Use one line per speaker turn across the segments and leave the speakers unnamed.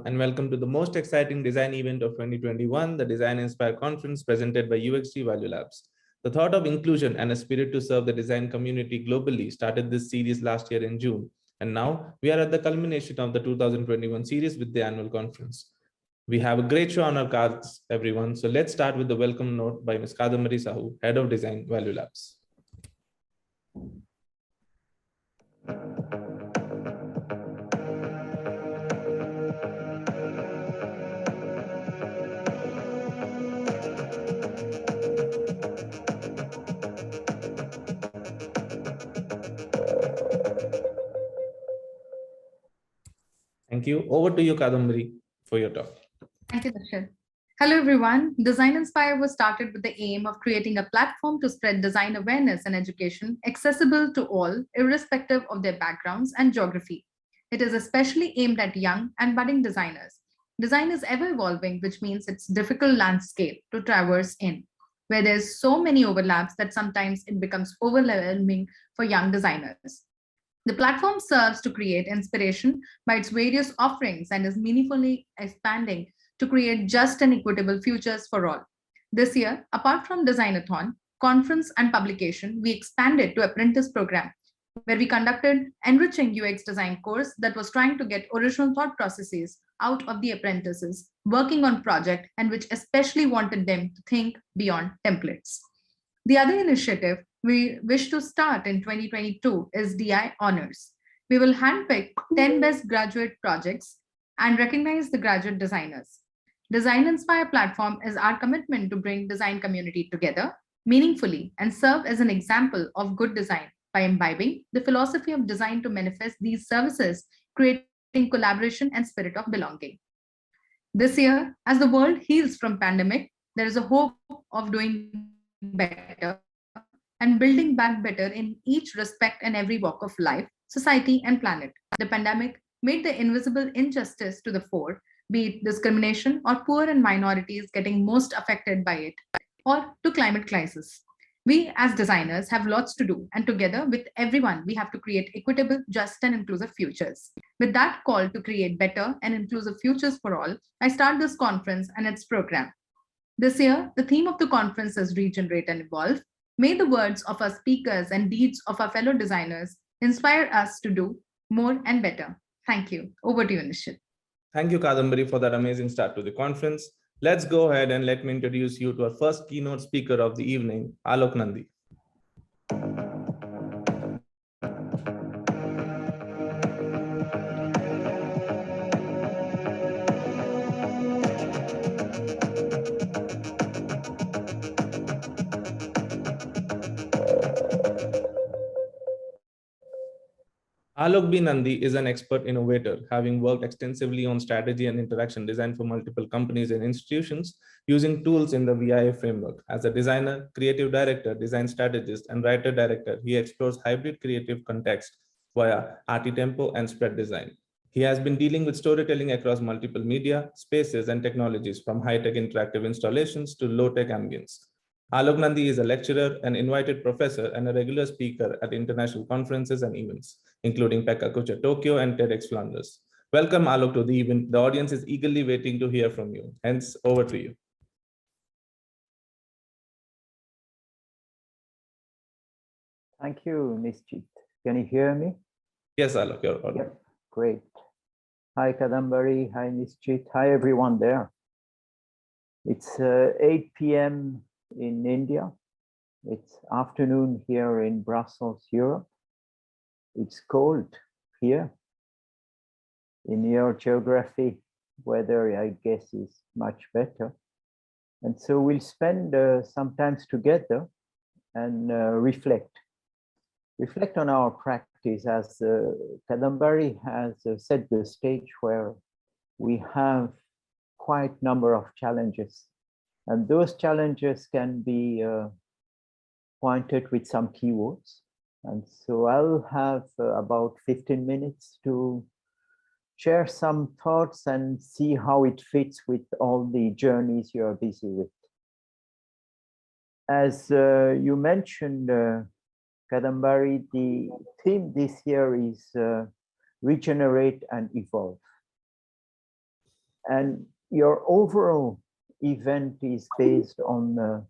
and welcome to the most exciting design event of 2021, the Design Inspire Conference presented by UXG ValueLabs. The thought of inclusion and a spirit to serve the design community globally started this series last year in June, and now we are at the culmination of the 2021 series with the annual conference. We have a great show on our cards, everyone, so let's start with the welcome note by Ms. Kadambari Sahu, Head of Design, ValueLabs. Thank you. Over to you, Kadambari, for your talk.
Thank you, Darshil. Hello, everyone. Design Inspire was started with the aim of creating a platform to spread design awareness and education accessible to all, irrespective of their backgrounds and geography. It is especially aimed at young and budding designers. Design is ever evolving, which means it's a difficult landscape to traverse in, where there's so many overlaps that sometimes it becomes overwhelming for young designers. The platform serves to create inspiration by its various offerings and is meaningfully expanding to create just and equitable futures for all. This year, apart from Designathon, conference and publication, we expanded to apprentice program, where we conducted enriching UX design course that was trying to get original thought processes out of the apprentices working on project and which especially wanted them to think beyond templates. The other initiative we wish to start in 2022 is DI Honors. We will handpick 10 best graduate projects and recognize the graduate designers. Design Inspire platform is our commitment to bring design community together meaningfully and serve as an example of good design by imbibing the philosophy of design to manifest these services, creating collaboration and spirit of belonging. This year, as the world heals from pandemic, there is a hope of doing better and building back better in each respect and every walk of life, society, and planet. The pandemic made the invisible injustice to the fore, be it discrimination or poor and minorities getting most affected by it, or to climate crisis. We as designers have lots to do, and together with everyone, we have to create equitable, just, and inclusive futures. With that call to create better and inclusive futures for all, I start this conference and its program. This year, the theme of the conference is Regenerate and Evolve. May the words of our speakers and deeds of our fellow designers inspire us to do more and better. Thank you. Over to you, Nishit.
Thank you, Kadambari, for that amazing start to the conference. Let's go ahead and let me introduce you to our first keynote speaker of the evening, Alok Nandi. Alok B. Nandi is an expert innovator, having worked extensively on strategy and interaction design for multiple companies and institutions using tools in the VIA framework. As a designer, creative director, design strategist, and writer-director, he explores hybrid creative context via Artitempo and spread design. He has been dealing with storytelling across multiple media, spaces, and technologies, from high-tech interactive installations to low-tech ambience. Alok Nandi is a lecturer, an invited professor, and a regular speaker at international conferences and events, including Pekka Tokyo and TEDx Flanders. Welcome, Alok, to the event. The audience is eagerly waiting to hear from you. Hence, over to you.
Thank you, Nishit. Can you hear me?
Yes, Alok, you're audible.
Yep. Great. Hi, Kadambari. Hi, Nishit. Hi, everyone there. It's 8 p.m. in India. It's afternoon here in Brussels, Europe. It's cold here. In your geography, weather, I guess, is much better. And so we'll spend some time together and reflect on our practice, as Kadambari has set the stage where we have quite a number of challenges. And those challenges can be pointed with some keywords. And so I'll have about 15 minutes to share some thoughts and see how it fits with all the journeys you're busy with. As you mentioned, Kadambari, the theme this year is regenerate and evolve. And your overall event is based on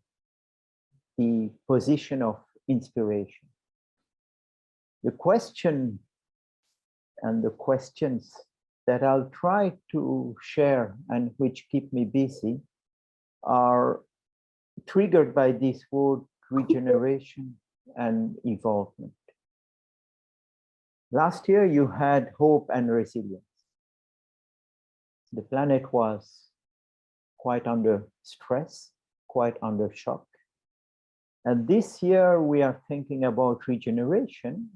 the position of inspiration. The question and the questions that I'll try to share and which keep me busy are triggered by this word regeneration and evolvement. Last year, you had hope and resilience. The planet was quite under stress, quite under shock. And this year, we are thinking about regeneration,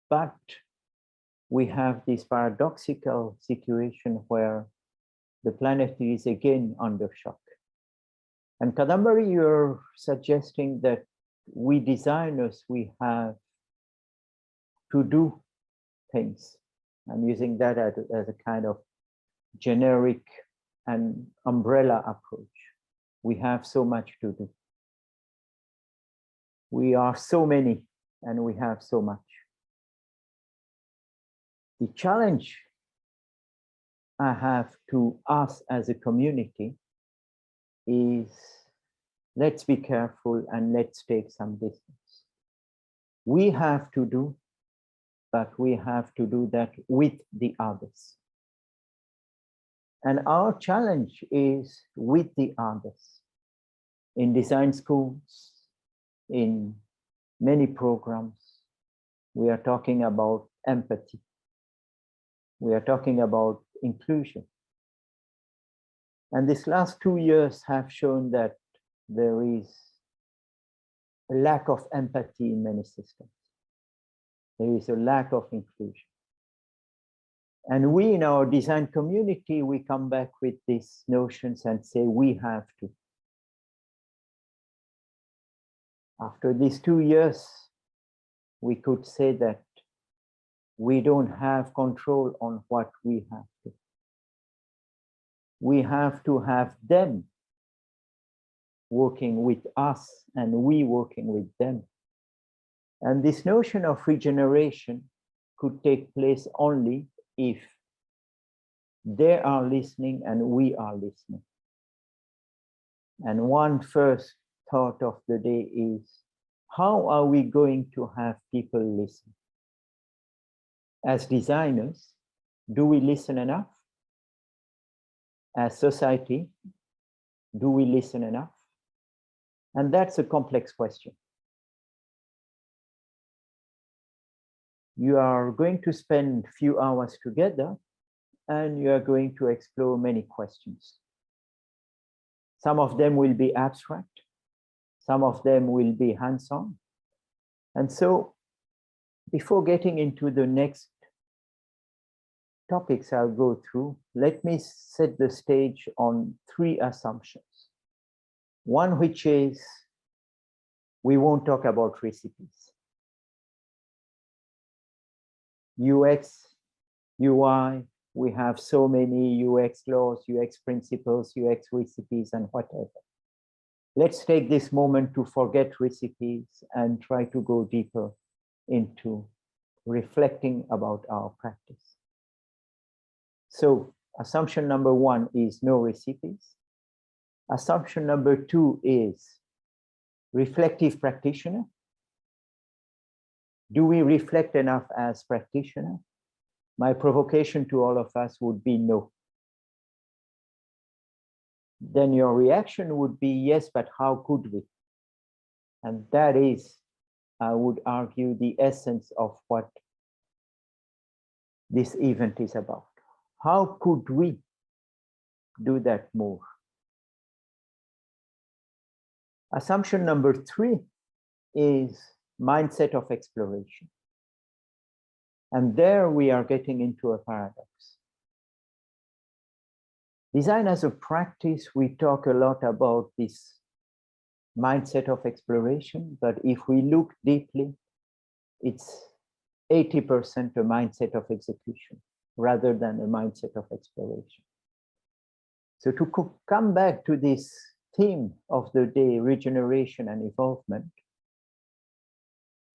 but we have this paradoxical situation where the planet is again under shock. And Kadambari, you're suggesting that we designers, we have to do things. I'm using that as a kind of generic and umbrella approach. We have so much to do. We are so many and we have so much. The challenge I have to us as a community is, let's be careful and let's take some distance. We have to do, but we have to do that with the others. And our challenge is with the others. In design schools, in many programs, we are talking about empathy. We are talking about inclusion. And these last 2 years have shown that there is a lack of empathy in many systems. There is a lack of inclusion. And we in our design community, we come back with these notions and say we have to. After these 2 years, we could say that we don't have control on what we have to. We have to have them working with us and we working with them. And this notion of regeneration could take place only if they are listening and we are listening. And one first thought of the day is, how are we going to have people listen? As designers, do we listen enough? As society, do we listen enough? And that's a complex question. You are going to spend a few hours together and you are going to explore many questions. Some of them will be abstract. Some of them will be hands-on. And so before getting into the next topics I'll go through, let me set the stage on 3 assumptions. One, which is, we won't talk about recipes. UX, UI, we have so many UX laws, UX principles, UX recipes, and whatever. Let's take this moment to forget recipes and try to go deeper into reflecting about our practice. So assumption number 1 is no recipes. Assumption number 2 is reflective practitioner. Do we reflect enough as practitioner? My provocation to all of us would be no. Then your reaction would be yes, but how could we? And that is, I would argue, the essence of what this event is about. How could we do that more? Assumption number 3 is mindset of exploration. And there we are getting into a paradox. Design as a practice, we talk a lot about this mindset of exploration, but if we look deeply, it's 80% a mindset of execution rather than a mindset of exploration. So to come back to this theme of the day, regeneration and evolvement,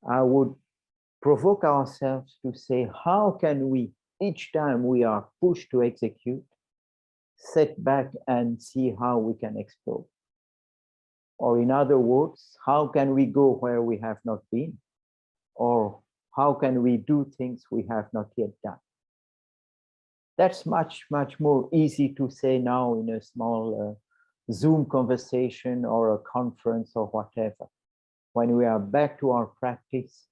I would provoke ourselves to say, how can we, each time we are pushed to execute, sit back and see how we can explore. Or in other words, how can we go where we have not been? Or how can we do things we have not yet done? That's much, much more easy to say now in a small Zoom conversation or a conference or whatever. When we are back to our practice,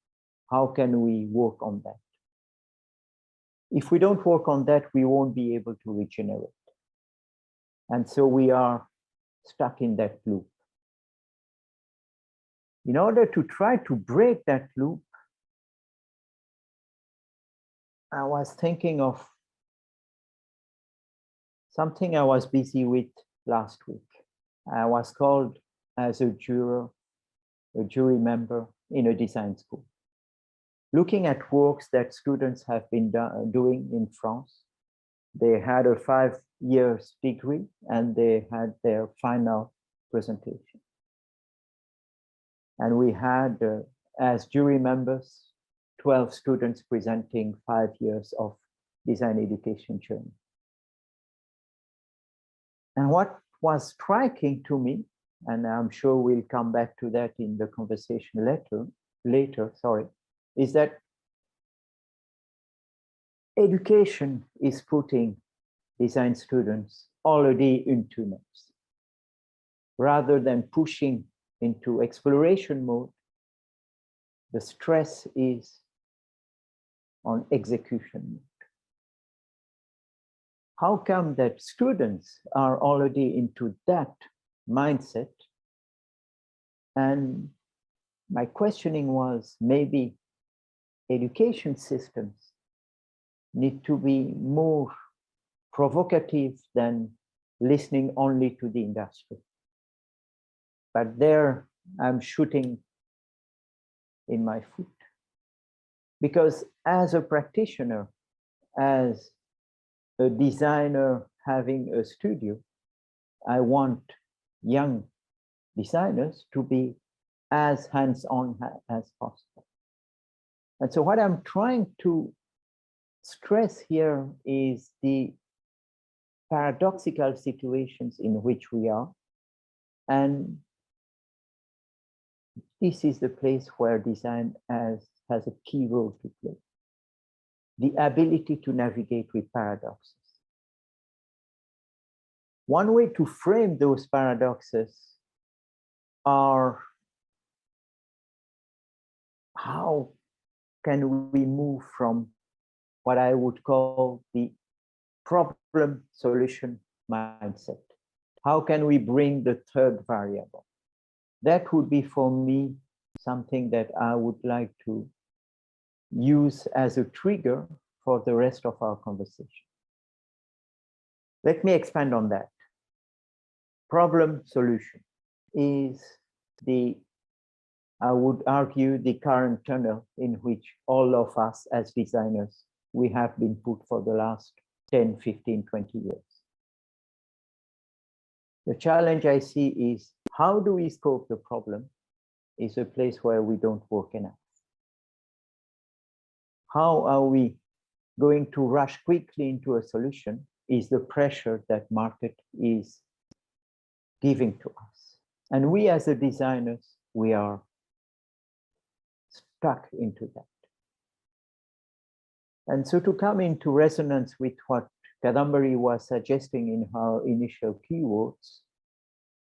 how can we work on that? If we don't work on that, we won't be able to regenerate. And so we are stuck in that loop. In order to try to break that loop, I was thinking of something I was busy with last week. I was called as a jury member in a design school, looking at works that students have been doing in France. They had a 5-year degree and they had their final presentation. And we had, as jury members, 12 students presenting 5 years of design education journey. And what was striking to me, and I'm sure we'll come back to that in the conversation later, is that education is putting design students already into notes. Rather than pushing into exploration mode, the stress is on execution mode. How come that students are already into that mindset? And my questioning was, maybe education systems need to be more provocative than listening only to the industry. But there I'm shooting in my foot. Because as a practitioner, as a designer having a studio, I want young designers to be as hands-on as possible. And so what I'm trying to stress here is the paradoxical situations in which we are. And this is the place where design has a key role to play. The ability to navigate with paradoxes. One way to frame those paradoxes are how can we move from what I would call the problem solution mindset? How can we bring the third variable? That would be for me something that I would like to use as a trigger for the rest of our conversation. Let me expand on that. Problem solution is I would argue, the current tunnel in which all of us as designers, we have been put for the last 10, 15, 20 years. The challenge I see is, how do we scope the problem is a place where we don't work enough. How are we going to rush quickly into a solution is the pressure that market is giving to us. And we as a designers, we are stuck into that. And so to come into resonance with what Kadambari was suggesting in her initial keywords,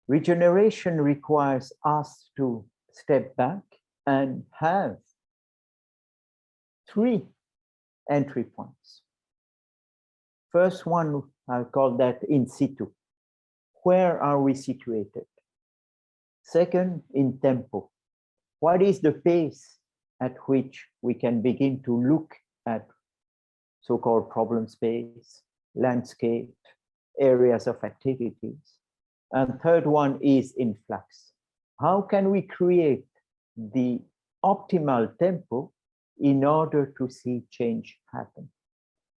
regeneration requires us to step back and have 3 entry points. First one, I'll call that in situ. Where are we situated? Second, in tempo. What is the pace at which we can begin to look at so-called problem space, landscape, areas of activities? And third one is in flux. How can we create the optimal tempo in order to see change happen?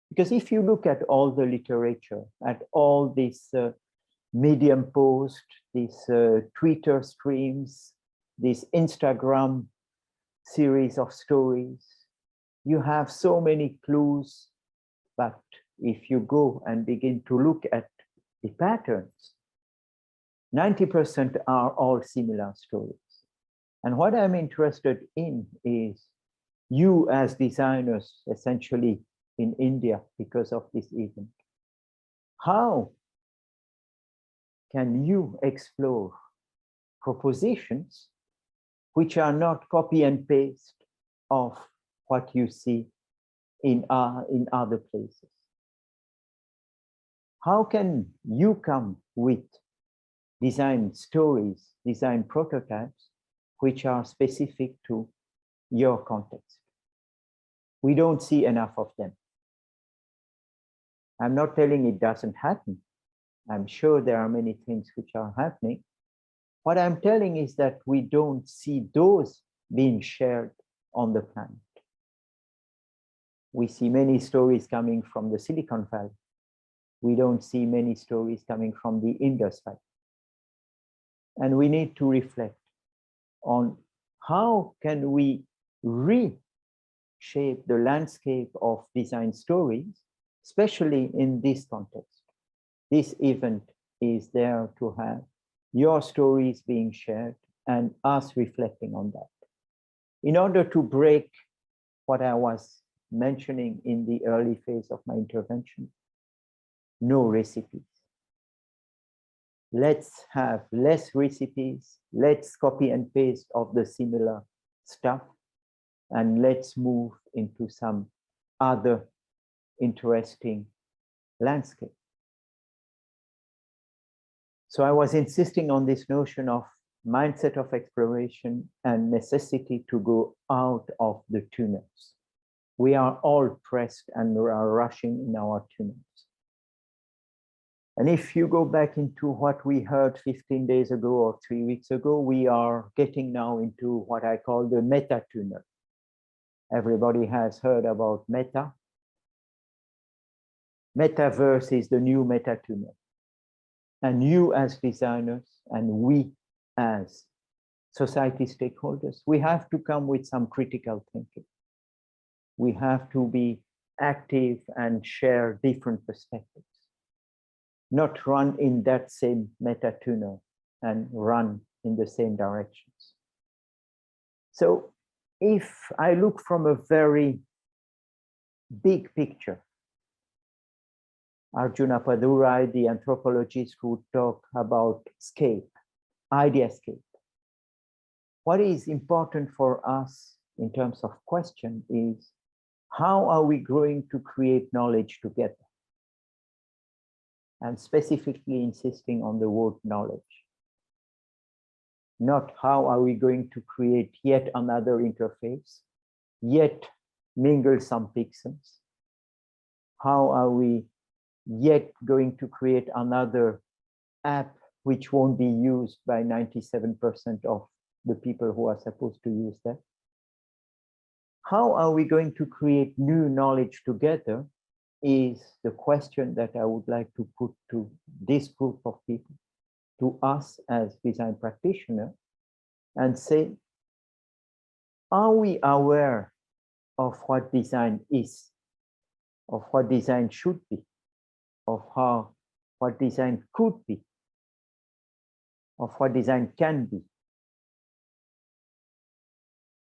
Because if you look at all the literature, at all these Medium posts, these Twitter streams, this Instagram series of stories, you have so many clues. But if you go and begin to look at the patterns, 90% are all similar stories. And what I'm interested in is you as designers, essentially in India because of this event. How can you explore propositions which are not copy and paste of what you see in other places? How can you come with design stories, design prototypes, which are specific to your context? We don't see enough of them. I'm not telling it doesn't happen. I'm sure there are many things which are happening. What I'm telling is that we don't see those being shared on the planet. We see many stories coming from the Silicon Valley. We don't see many stories coming from the Indus Valley. And we need to reflect on how can we reshape the landscape of design stories, especially in this context. This event is there to have your stories being shared and us reflecting on that. In order to break what I was mentioning in the early phase of my intervention, no recipes. Let's have less recipes, let's copy and paste of the similar stuff, and let's move into some other interesting landscape. So I was insisting on this notion of mindset of exploration and necessity to go out of the tunnels. We are all pressed and we are rushing in our tunnels. And if you go back into what we heard 15 days ago or 3 weeks ago, we are getting now into what I call the meta tunnel. Everybody has heard about meta. Metaverse is the new meta tunnel. And you as designers and we as society stakeholders, we have to come with some critical thinking. We have to be active and share different perspectives, not run in that same meta tunnel and run in the same directions. So if I look from a very big picture, Arjuna Padurai, the anthropologist who talk about scape, ideascape. What is important for us in terms of question is, how are we going to create knowledge together? And specifically insisting on the word knowledge. Not how are we going to create yet another interface, yet mingle some pixels. How are we yet going to create another app which won't be used by 97% of the people who are supposed to use that? How are we going to create new knowledge together is the question that I would like to put to this group of people, to us as design practitioners, and say, are we aware of what design is, of what design should be, of what design could be, of what design can be?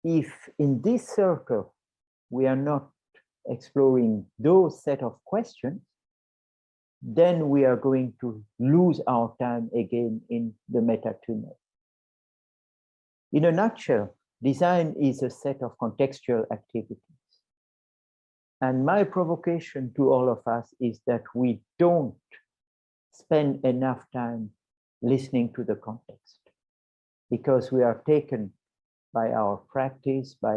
If in this circle we are not exploring those set of questions, then we are going to lose our time again in the meta tunnel. In a nutshell, design is a set of contextual activities. And my provocation to all of us is that we don't spend enough time listening to the context, because we are taken by our practice, by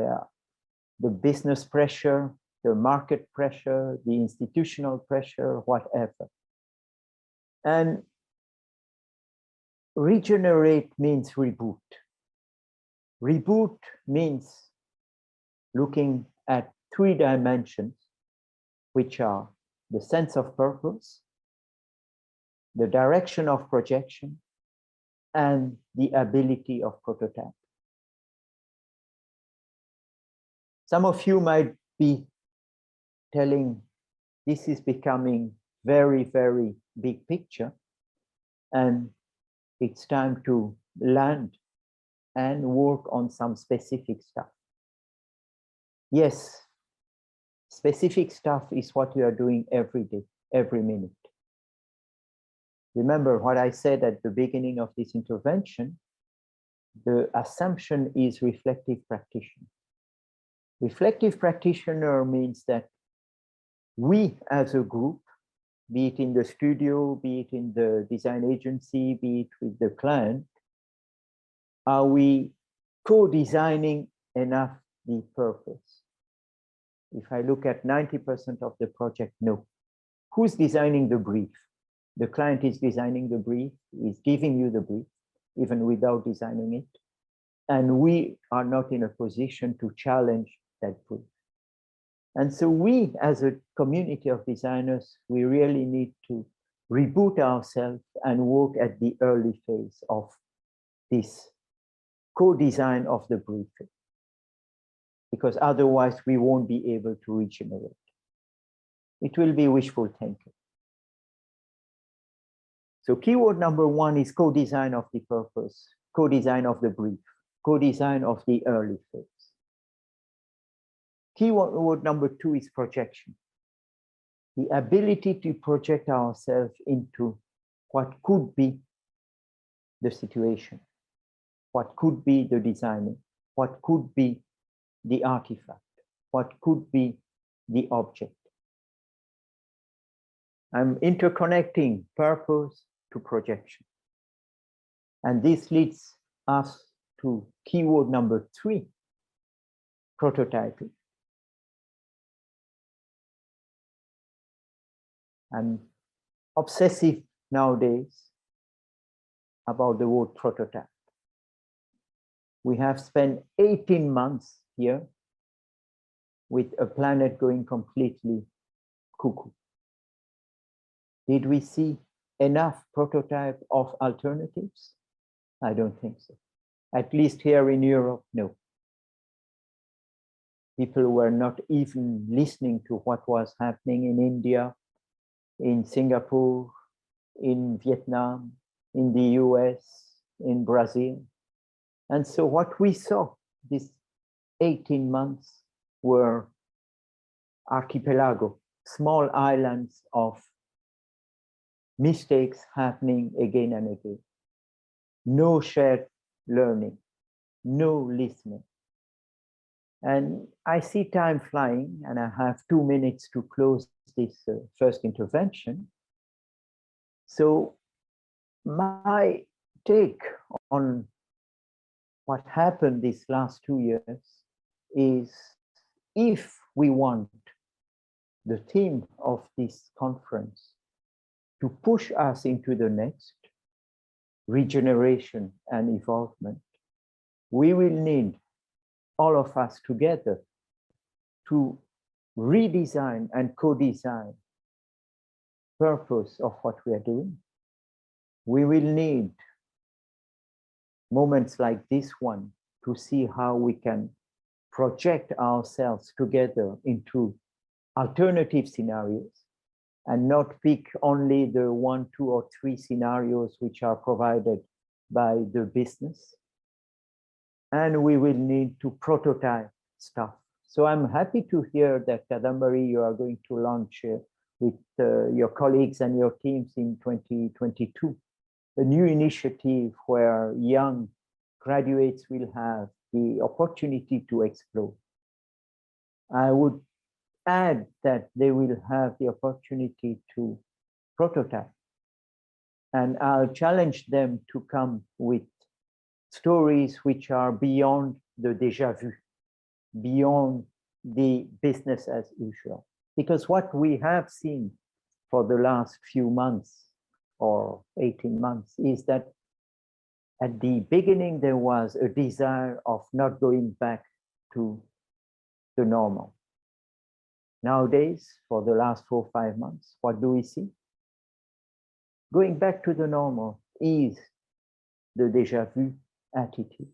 the business pressure, the market pressure, the institutional pressure, whatever. And regenerate means reboot. Reboot means looking at 3 dimensions, which are the sense of purpose, the direction of projection, and the ability of prototype. Some of you might be telling, this is becoming very, very big picture. and it's time to land and work on some specific stuff. Yes, specific stuff is what you are doing every day, every minute. Remember what I said at the beginning of this intervention, the assumption is reflective practitioner. Reflective practitioner means that we as a group, be it in the studio, be it in the design agency, be it with the client, are we co-designing enough the purpose? If I look at 90% of the project, no. Who's designing the brief? The client is designing the brief, is giving you the brief, even without designing it. And we are not in a position to challenge that brief. And so we, as a community of designers, we really need to reboot ourselves and work at the early phase of this co-design of the briefing, because otherwise we won't be able to regenerate. It will be wishful thinking. So keyword number one is co-design of the purpose, co-design of the brief, co-design of the early phase. Keyword number two is projection. The ability to project ourselves into what could be the situation, what could be the designing, what could be the artifact, what could be the object. I'm interconnecting purpose to projection. And this leads us to keyword number three, prototyping. I'm obsessive nowadays about the word prototype. We have spent 18 months here with a planet going completely cuckoo. Did we see enough prototype of alternatives? I don't think so. At least here in Europe, no. People were not even listening to what was happening in India, in Singapore, in Vietnam, in the US, in Brazil. And so what we saw these 18 months were archipelago, small islands of mistakes happening again and again. No shared learning, no listening. And I see time flying, and I have 2 minutes to close this first intervention. So my take on what happened these last 2 years is, if we want the theme of this conference to push us into the next, regeneration and evolvement, we will need all of us together to redesign and co-design purpose of what we are doing. We will need moments like this one to see how we can project ourselves together into alternative scenarios and not pick only the 1, 2, or 3 scenarios which are provided by the business. And we will need to prototype stuff. So I'm happy to hear that, Kadambari, you are going to launch with your colleagues and your teams in 2022, a new initiative where young graduates will have the opportunity to explore. I would add that they will have the opportunity to prototype. And I'll challenge them to come with stories which are beyond the déjà vu, beyond the business as usual. Because what we have seen for the last few months or 18 months is that at the beginning there was a desire of not going back to the normal. Nowadays, for the last 4 or 5 months, what do we see? Going back to the normal is the déjà vu attitude.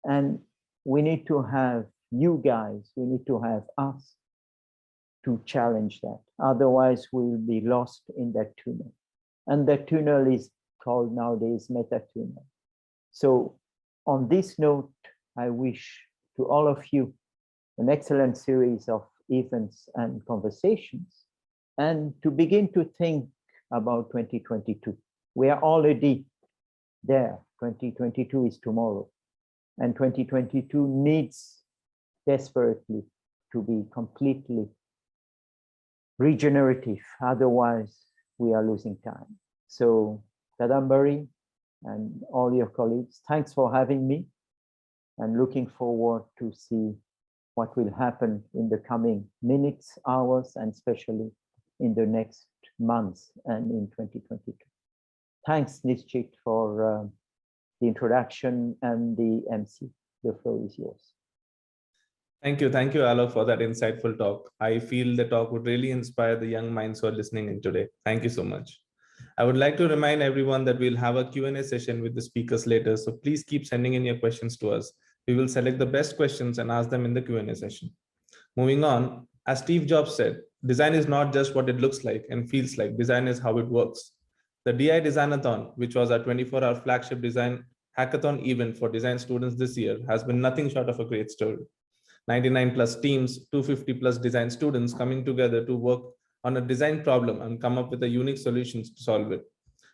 And we need to have you guys, we need to have us to challenge that. Otherwise, we'll be lost in that tunnel. And that tunnel is called nowadays meta-tuner. So on this note, I wish to all of you an excellent series of events and conversations, and to begin to think about 2022. We are already there. 2022 is tomorrow, and 2022 needs desperately to be completely regenerative. Otherwise, we are losing time. So, Kadambari and all your colleagues, thanks for having me, and looking forward to see what will happen in the coming minutes, hours, and especially in the next months and in 2022. Thanks, Nishchit, for the introduction and the MC. The floor is yours.
Thank you, Alok, for that insightful talk. I feel the talk would really inspire the young minds who are listening in today. Thank you so much. I would like to remind everyone that we'll have a Q&A session with the speakers later, so please keep sending in your questions to us. We will select the best questions and ask them in the Q&A session. Moving on, as Steve Jobs said, design is not just what it looks like and feels like, design is how it works. The DI Designathon, which was our 24-hour flagship design hackathon event for design students this year, has been nothing short of a great story. 99 plus teams, 250 plus design students coming together to work on a design problem and come up with a unique solutions to solve it.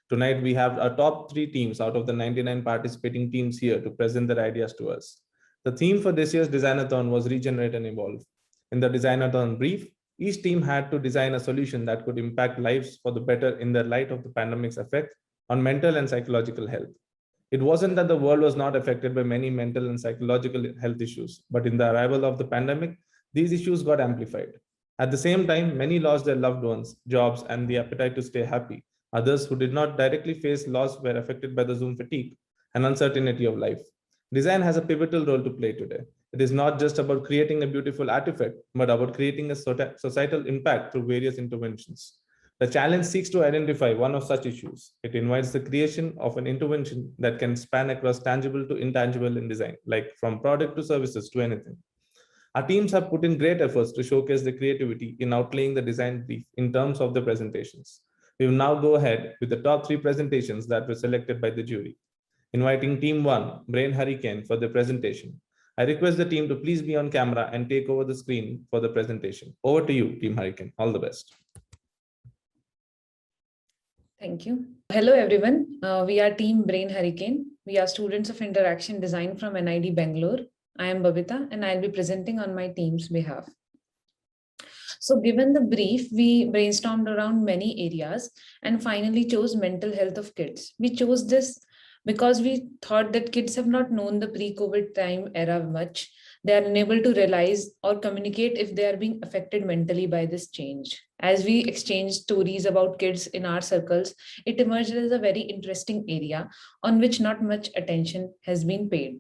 Tonight, we have our top 3 teams out of the 99 participating teams here to present their ideas to us. The theme for this year's Designathon was Regenerate and Evolve. In the Designathon brief, each team had to design a solution that could impact lives for the better in the light of the pandemic's effect on mental and psychological health. It wasn't that the world was not affected by many mental and psychological health issues, but in the arrival of the pandemic, these issues got amplified. At the same time, many lost their loved ones, jobs, and the appetite to stay happy. Others who did not directly face loss were affected by the Zoom fatigue and uncertainty of life. Design has a pivotal role to play today. It is not just about creating a beautiful artifact, but about creating a societal impact through various interventions. The challenge seeks to identify one of such issues. It invites the creation of an intervention that can span across tangible to intangible in design, like from product to services to anything. Our teams have put in great efforts to showcase the creativity in outlaying the design brief in terms of the presentations. We will now go ahead with the top 3 presentations that were selected by the jury. Inviting Team 1, Brain Hurricane, for the presentation. I request the team to please be on camera and take over the screen for the presentation. Over to you, Team Hurricane. All the best.
Thank you. Hello, everyone. We are Team Brain Hurricane. We are students of interaction design from NID Bangalore. I am Babita, and I'll be presenting on my team's behalf. So given the brief, we brainstormed around many areas and finally chose mental health of kids. We chose this because we thought that kids have not known the pre-COVID time era much. They are unable to realize or communicate if they are being affected mentally by this change. As we exchanged stories about kids in our circles, it emerged as a very interesting area on which not much attention has been paid.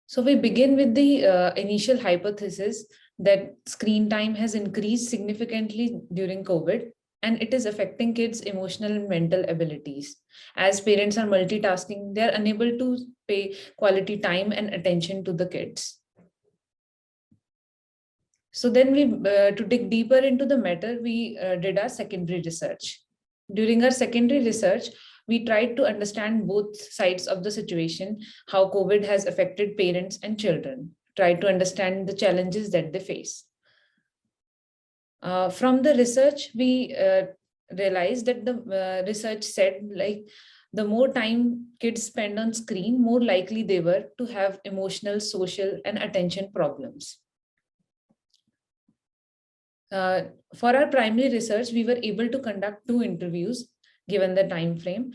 So we begin with the initial hypothesis that screen time has increased significantly during COVID, and it is affecting kids' emotional and mental abilities. As parents are multitasking, they are unable to pay quality time and attention to the kids. So then to dig deeper into the matter, we did our secondary research. During our secondary research, we tried to understand both sides of the situation, how COVID has affected parents and children, tried to understand the challenges that they face. From the research, we realized that the research said, like, the more time kids spend on screen, more likely they were to have emotional, social, and attention problems. For our primary research, we were able to conduct 2 interviews given the time frame.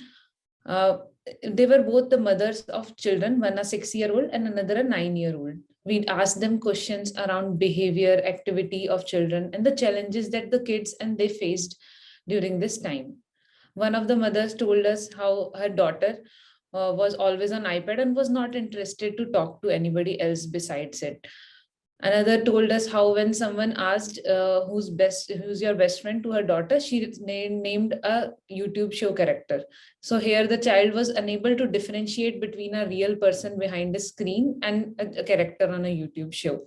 They were both the mothers of children, one a 6-year-old and another a 9-year-old. We asked them questions around behavior, activity of children, and the challenges that the kids and they faced during this time. One of the mothers told us how her daughter was always on iPad and was not interested to talk to anybody else besides it. Another told us how when someone asked who's your best friend to her daughter, she named a YouTube show character. So here the child was unable to differentiate between a real person behind a screen and a character on a YouTube show.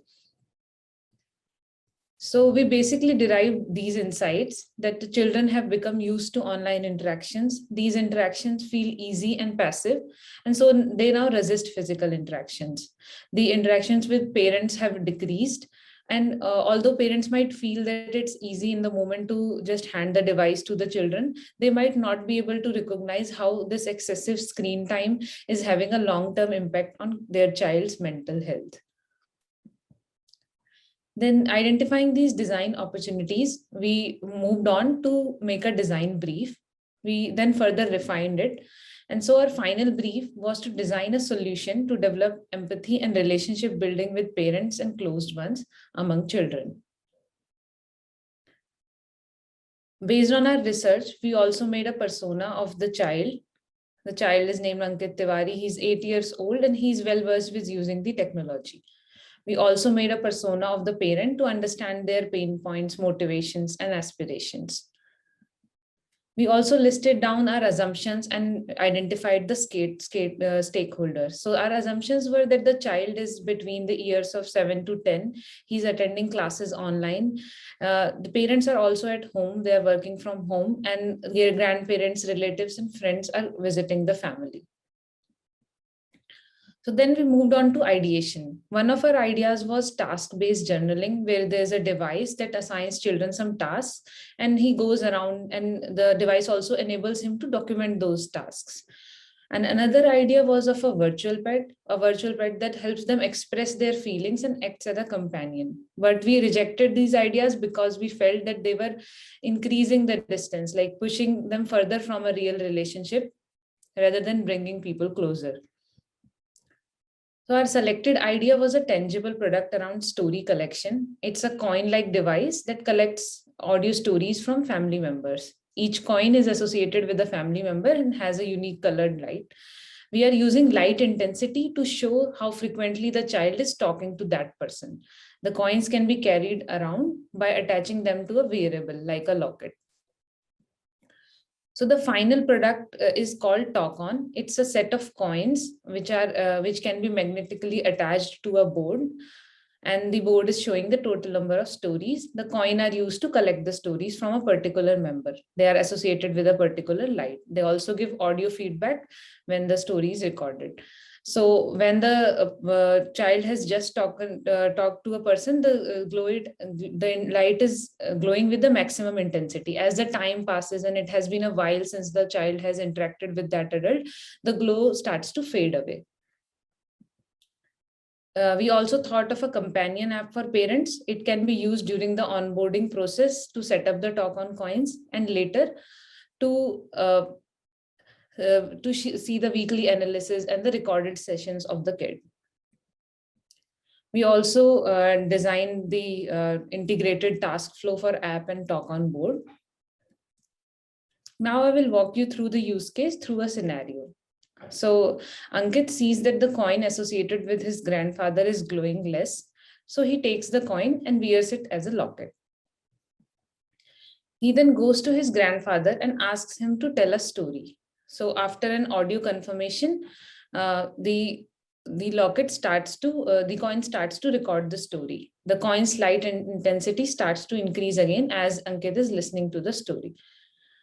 So we basically derived these insights that the children have become used to online interactions. These interactions feel easy and passive, and so they now resist physical interactions. The interactions with parents have decreased, and although parents might feel that it's easy in the moment to just hand the device to the children, they might not be able to recognize how this excessive screen time is having a long-term impact on their child's mental health. Then identifying these design opportunities, we moved on to make a design brief. We then further refined it. And so our final brief was to design a solution to develop empathy and relationship building with parents and closed ones among children. Based on our research, we also made a persona of the child. The child is named Ankit Tiwari. He's 8 years old and he's well versed with using the technology. We also made a persona of the parent to understand their pain points, motivations, and aspirations. We also listed down our assumptions and identified the stakeholders. So our assumptions were that the child is between the years of 7 to 10. He's attending classes online. The parents are also at home. They are working from home, and their grandparents, relatives, and friends are visiting the family. So then we moved on to ideation. One of our ideas was task-based journaling, where there's a device that assigns children some tasks, and he goes around, and the device also enables him to document those tasks. And another idea was of a virtual pet that helps them express their feelings and acts as a companion. But we rejected these ideas because we felt that they were increasing the distance, like pushing them further from a real relationship rather than bringing people closer. So our selected idea was a tangible product around story collection. It's a coin-like device that collects audio stories from family members. Each coin is associated with a family member and has a unique colored light. We are using light intensity to show how frequently the child is talking to that person. The coins can be carried around by attaching them to a wearable like a locket. So the final product is called Talk On. It's a set of coins which can be magnetically attached to a board, and the board is showing the total number of stories. The coin are used to collect the stories from a particular member. They are associated with a particular light. They also give audio feedback when the story is recorded. So when the child has just talked to a person, the light is glowing with the maximum intensity. As the time passes and it has been a while since the child has interacted with that adult, the glow starts to fade away. We also thought of a companion app for parents. It can be used during the onboarding process to set up the Talk On coins, and later to see the weekly analysis and the recorded sessions of the kid. We also designed the integrated task flow for app and Talk On board. Now I will walk you through the use case through a scenario. So Ankit sees that the coin associated with his grandfather is glowing less. So he takes the coin and wears it as a locket. He then goes to his grandfather and asks him to tell a story. So after an audio confirmation, the coin starts to record the story. The coin's light intensity starts to increase again as Ankit is listening to the story.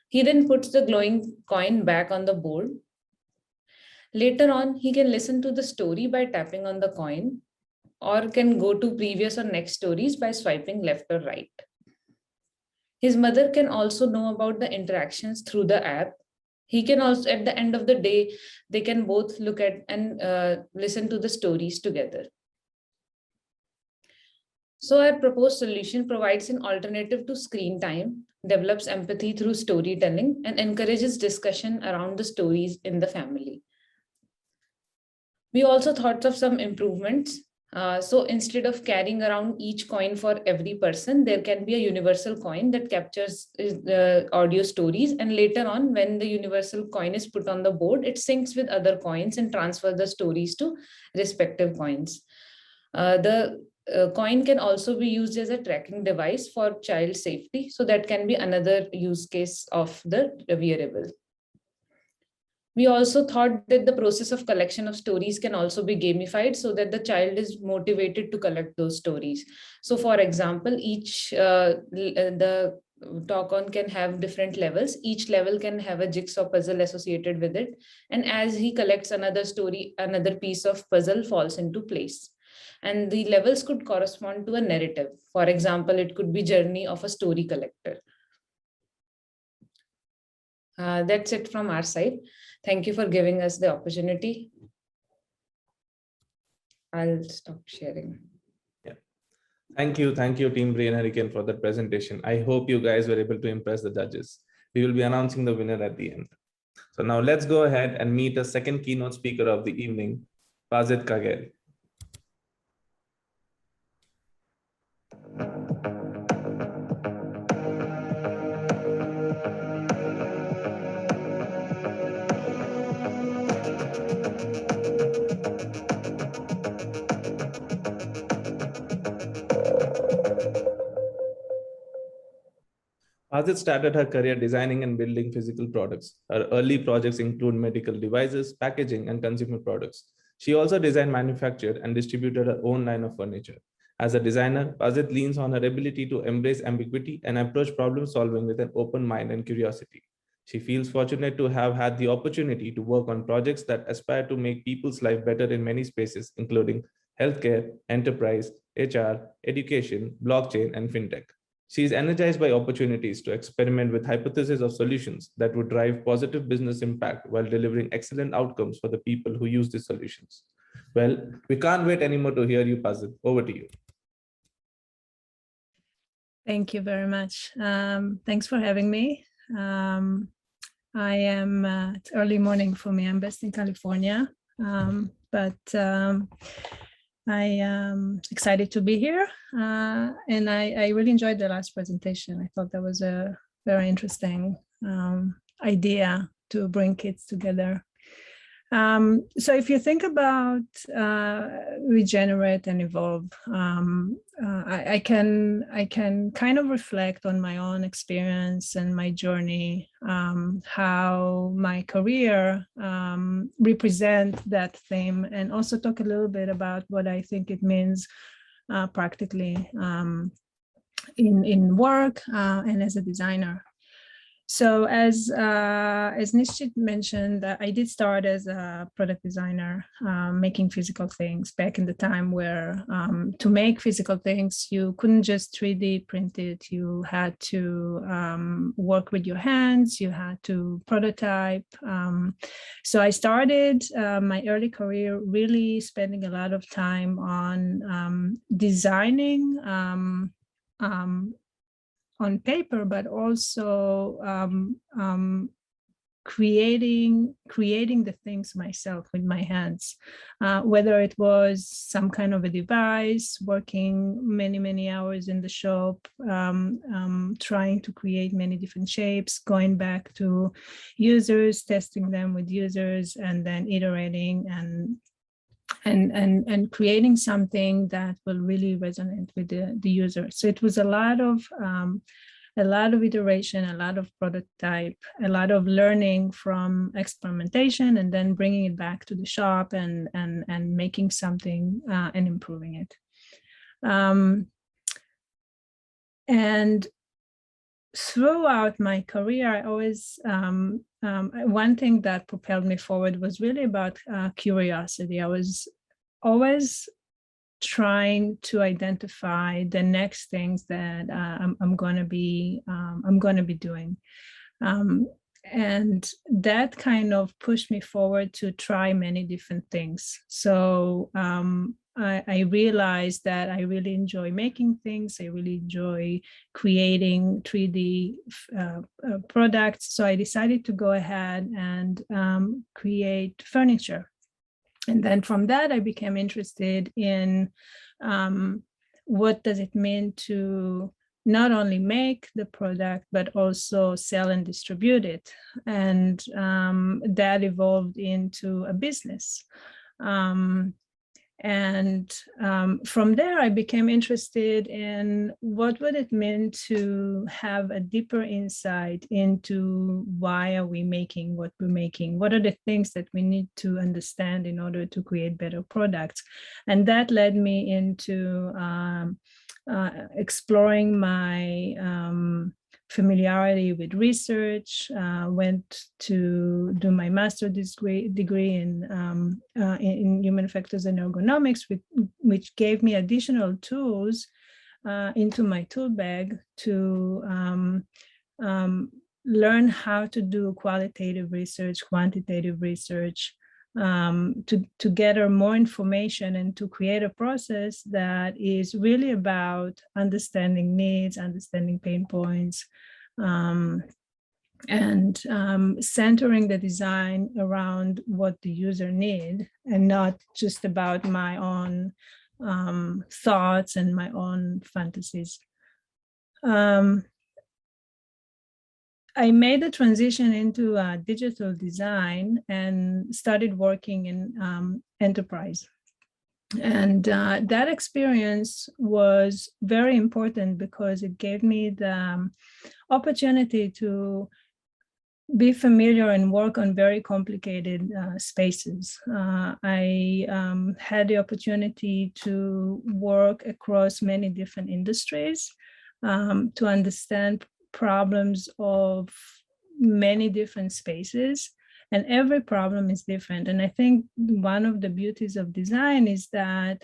He then puts the glowing coin back on the board. Later on, he can listen to the story by tapping on the coin, or can go to previous or next stories by swiping left or right. His mother can also know about the interactions through the app. He can also, at the end of the day, they can both look at and listen to the stories together. So our proposed solution provides an alternative to screen time, develops empathy through storytelling, and encourages discussion around the stories in the family. We also thought of some improvements. So instead of carrying around each coin for every person, there can be a universal coin that captures the audio stories. And later on, when the universal coin is put on the board, it syncs with other coins and transfers the stories to respective coins. The coin can also be used as a tracking device for child safety. So that can be another use case of the wearable. We also thought that the process of collection of stories can also be gamified so that the child is motivated to collect those stories. So for example, the talk on can have different levels. Each level can have a jigsaw puzzle associated with it. And as he collects another story, another piece of puzzle falls into place. And the levels could correspond to a narrative. For example, it could be journey of a story collector. That's it from our side. Thank you for giving us the opportunity. I'll stop sharing.
Yeah. Thank you, Team Brain Hurricane, for that presentation. I hope you guys were able to impress the judges. We will be announcing the winner at the end. So now let's go ahead and meet a second keynote speaker of the evening, Pazit Kagel. Pazit started her career designing and building physical products. Her early projects include medical devices, packaging, and consumer products. She also designed, manufactured, and distributed her own line of furniture. As a designer, Pazit leans on her ability to embrace ambiguity and approach problem solving with an open mind and curiosity. She feels fortunate to have had the opportunity to work on projects that aspire to make people's life better in many spaces, including healthcare, enterprise, HR, education, blockchain, and fintech. She is energized by opportunities to experiment with hypotheses of solutions that would drive positive business impact while delivering excellent outcomes for the people who use these solutions. Well, we can't wait anymore to hear you, Pazit. Over to you.
Thank you very much. Thanks for having me. It's early morning for me. I'm based in California, but I am excited to be here, and I really enjoyed the last presentation. I thought that was a very interesting idea to bring kids together. So if you think about regenerate and evolve, I can kind of reflect on my own experience and my journey, how my career represent that theme, and also talk a little bit about what I think it means practically in work and as a designer. So as Nishit mentioned, I did start as a product designer, making physical things back in the time where to make physical things, you couldn't just 3D print it. You had to work with your hands, you had to prototype. So I started my early career really spending a lot of time on designing on paper, but also creating the things myself with my hands, whether it was some kind of a device, working many hours in the shop, trying to create many different shapes, going back to users, testing them with users, and then iterating and creating something that will really resonate with the user. So it was a lot of iteration, a lot of prototype, a lot of learning from experimentation, and then bringing it back to the shop and making something and improving it. And throughout my career, I always one thing that propelled me forward was really about curiosity. I was always trying to identify the next things that I'm going to be doing, and that kind of pushed me forward to try many different things. So I realized that I really enjoy making things. I really enjoy creating 3D products. So I decided to go ahead and create furniture. And then from that, I became interested in what does it mean to not only make the product, but also sell and distribute it. And that evolved into a business. And from there, I became interested in what would it mean to have a deeper insight into why are we making what we're making? What are the things that we need to understand in order to create better products? And that led me into exploring my familiarity with research, went to do my master's degree in human factors and ergonomics, which gave me additional tools into my tool bag to learn how to do qualitative research, quantitative research, to gather more information and to create a process that is really about understanding needs, understanding pain points, and centering the design around what the user need and not just about my own thoughts and my own fantasies. I made the transition into digital design and started working in enterprise. And that experience was very important because it gave me the opportunity to be familiar and work on very complicated spaces. I had the opportunity to work across many different industries to understand problems of many different spaces, and every problem is different. And I think one of the beauties of design is that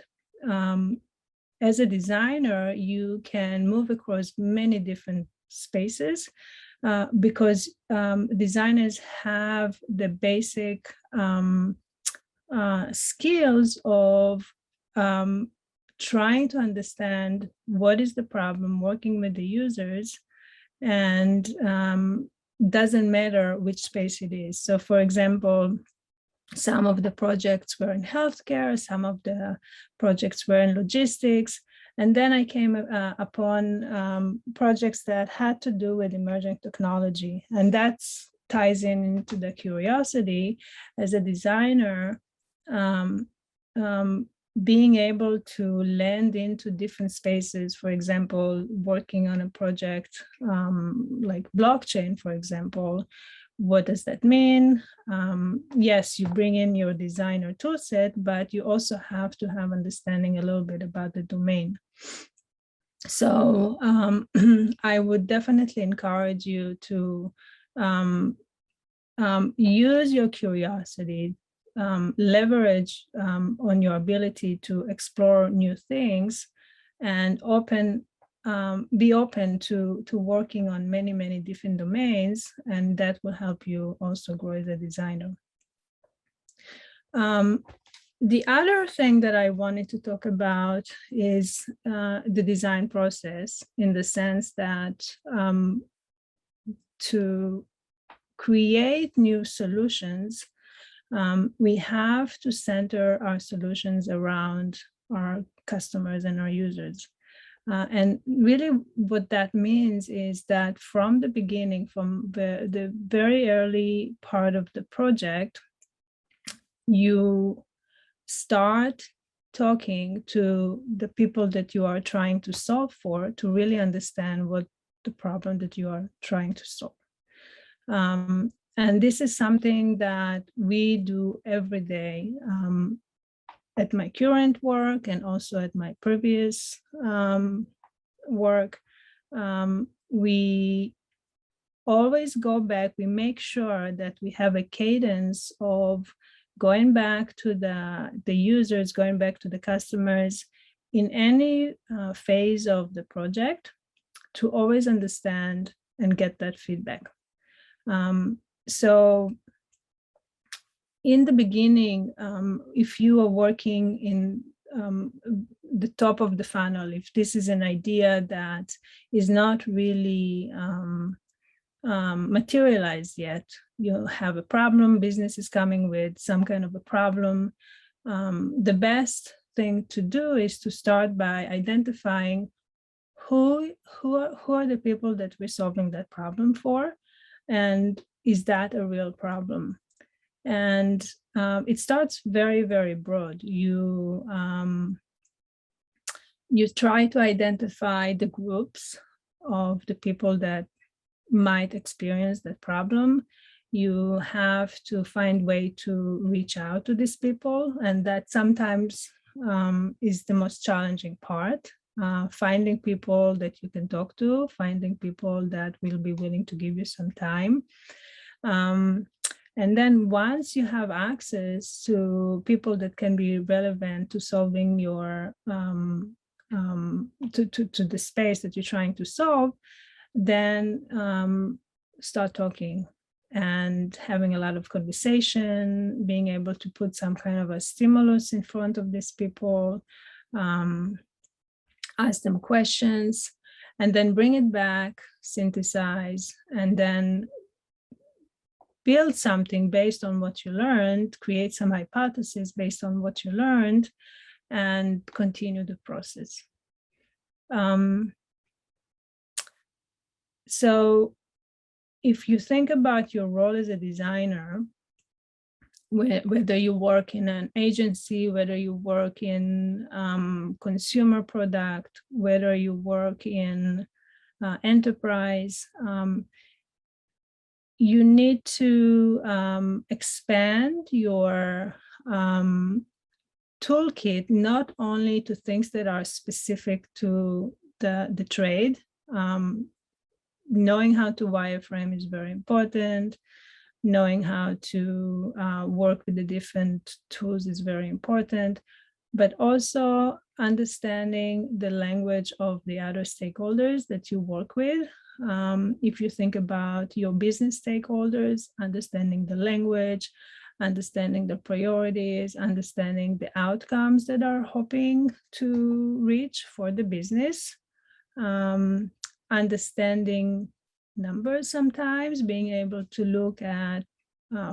as a designer, you can move across many different spaces because designers have the basic skills of trying to understand what is the problem, working with the users, and doesn't matter which space it is. So for example, some of the projects were in healthcare, some of the projects were in logistics, and then I came upon projects that had to do with emerging technology, and that ties into the curiosity as a designer, being able to land into different spaces. For example, working on a project like blockchain, for example, what does that mean? Yes, you bring in your designer tool set, but you also have to have understanding a little bit about the domain. So I would definitely encourage you to use your curiosity, leverage on your ability to explore new things, and be open to working on many different domains, and that will help you also grow as a designer. The other thing that I wanted to talk about is the design process, in the sense that to create new solutions, we have to center our solutions around our customers and our users. And really what that means is that from the beginning, from the very early part of the project, you start talking to the people that you are trying to solve for to really understand what the problem that you are trying to solve. And this is something that we do every day at my current work and also at my previous work. We always go back, we make sure that we have a cadence of going back to the users, going back to the customers in any phase of the project to always understand and get that feedback. So in the beginning, if you are working in the top of the funnel, if this is an idea that is not really materialized yet, you have a problem, business is coming with some kind of a problem, the best thing to do is to start by identifying who are the people that we're solving that problem for, and is that a real problem? And it starts very, very broad. You try to identify the groups of the people that might experience that problem. You have to find way to reach out to these people, and that sometimes is the most challenging part. Finding people that you can talk to, finding people that will be willing to give you some time. And then once you have access to people that can be relevant to solving your to the space that you're trying to solve, then start talking and having a lot of conversation, being able to put some kind of a stimulus in front of these people, ask them questions, and then bring it back, synthesize, and then build something based on what you learned, create some hypothesis based on what you learned, and continue the process. So if you think about your role as a designer, whether you work in an agency, whether you work in consumer product, whether you work in enterprise, you need to expand your toolkit not only to things that are specific to the trade. Knowing how to wireframe is very important. Knowing how to work with the different tools is very important, but also understanding the language of the other stakeholders that you work with. If you think about your business stakeholders, understanding the language, understanding the priorities, understanding the outcomes that are hoping to reach for the business, understanding numbers sometimes, being able to look at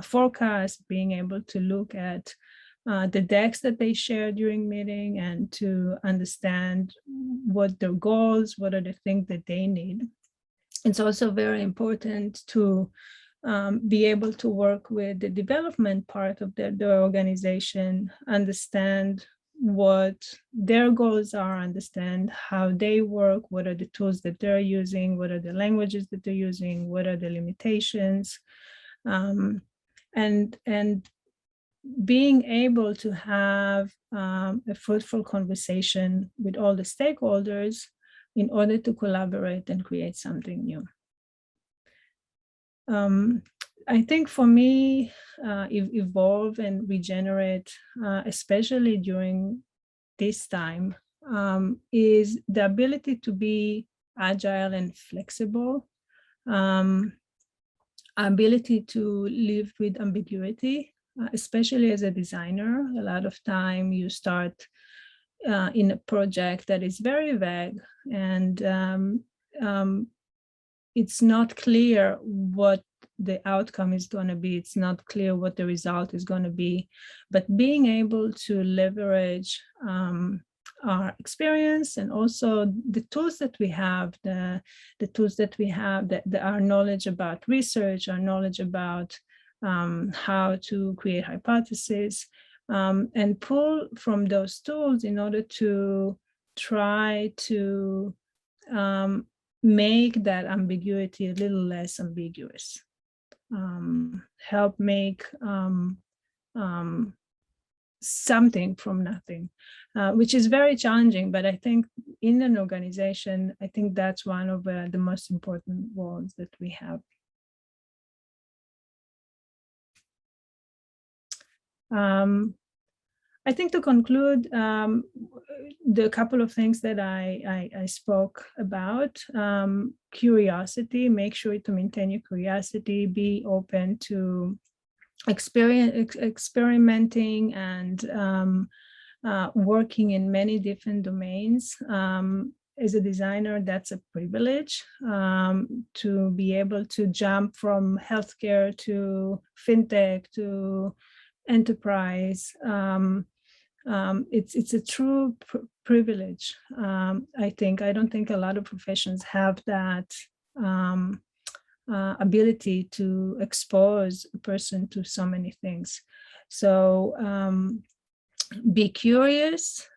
forecasts, being able to look at the decks that they share during meeting and to understand what their goals, what are the things that they need. It's also very important to be able to work with the development part of the organization, understand what their goals are, understand how they work, what are the tools that they're using, what are the languages that they're using, what are the limitations, and being able to have a fruitful conversation with all the stakeholders in order to collaborate and create something new. I think for me, evolve and regenerate, especially during this time, is the ability to be agile and flexible, ability to live with ambiguity, especially as a designer. A lot of time you start in a project that is very vague, and it's not clear what the outcome is going to be. It's not clear what the result is going to be. But being able to leverage our experience and also the tools that we have, the tools that we have, our knowledge about research, our knowledge about how to create hypotheses, and pull from those tools in order to try to make that ambiguity a little less ambiguous, help make something from nothing, which is very challenging. But I think in an organization, I think that's one of the most important roles that we have. I think to conclude, the couple of things that I spoke about, curiosity, make sure to maintain your curiosity, be open to experimenting and working in many different domains. As a designer, that's a privilege, to be able to jump from healthcare to fintech to enterprise. It's a true privilege. I don't think a lot of professions have that ability to expose a person to so many things. So be curious,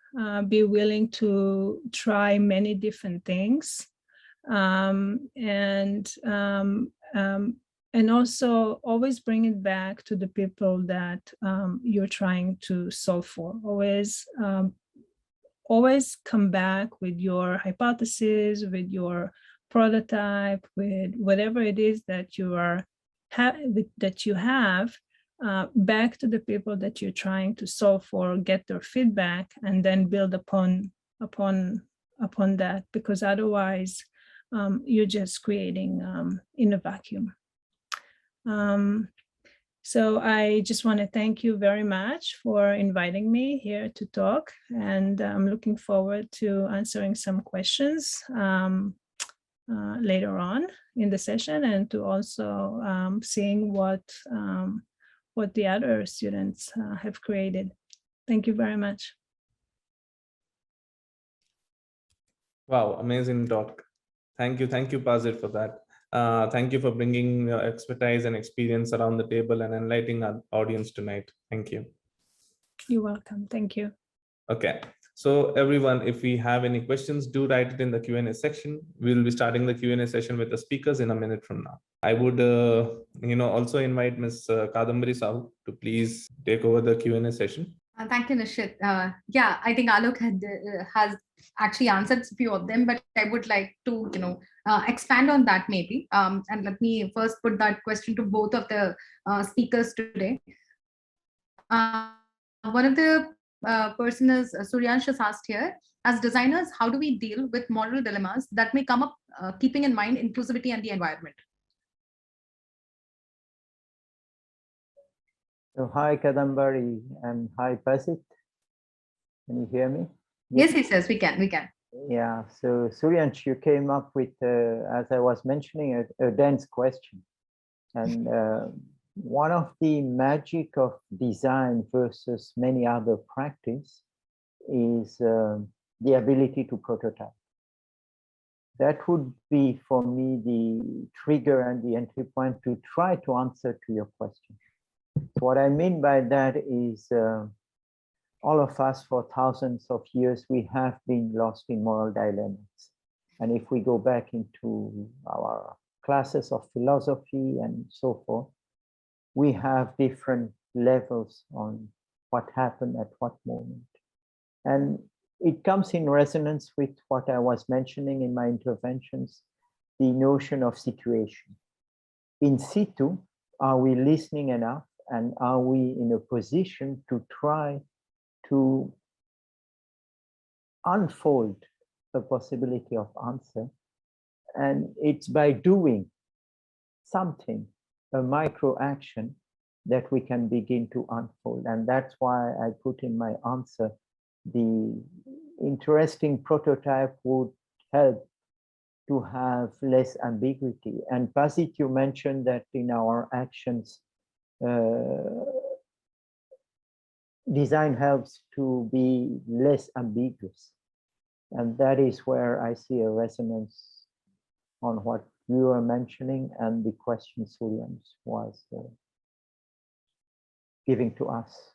be willing to try many different things, and also always bring it back to the people that you're trying to solve for. Always come back with your hypothesis, with your prototype, with whatever it is that you have, back to the people that you're trying to solve for, get their feedback, and then build upon that, because otherwise you're just creating in a vacuum. So I just want to thank you very much for inviting me here to talk, and I'm looking forward to answering some questions later on in the session, and to also seeing what the other students have created. Thank you very much.
Wow, amazing talk. Thank you, Pazit, for that. Thank you for bringing your expertise and experience around the table and enlightening our audience tonight. Thank you.
You're welcome. Thank you.
Okay, so everyone, if we have any questions, do write it in the Q&A section. We'll be starting the Q&A session with the speakers in a minute from now. I would, also invite Ms. Kadambari Sahu to please take over the Q&A session.
Thank you, Nishit. Yeah, I think Alok has actually answered a few of them, but I would like to, expand on that maybe. And let me first put that question to both of the speakers today. One of the person is Suryansh has asked here, as designers, how do we deal with moral dilemmas that may come up, keeping in mind inclusivity and the environment?
So hi, Kadambari, and hi, Pazit. Can you hear me?
Yes, he says we can.
Yeah, so Suryansh, you came up with, as I was mentioning, a dense question. And one of the magic of design versus many other practice is the ability to prototype. That would be, for me, the trigger and the entry point to try to answer to your question. So what I mean by that is all of us for thousands of years, we have been lost in moral dilemmas. And if we go back into our classes of philosophy and so forth, we have different levels on what happened at what moment. And it comes in resonance with what I was mentioning in my interventions, the notion of situation. In situ, are we listening enough? And are we in a position to try to unfold the possibility of answer? And it's by doing something, a micro action, that we can begin to unfold. And that's why I put in my answer, the interesting prototype would help to have less ambiguity. And Pazit, you mentioned that in our actions, design helps to be less ambiguous. And that is where I see a resonance on what you were mentioning and the question Suryansh was giving to us.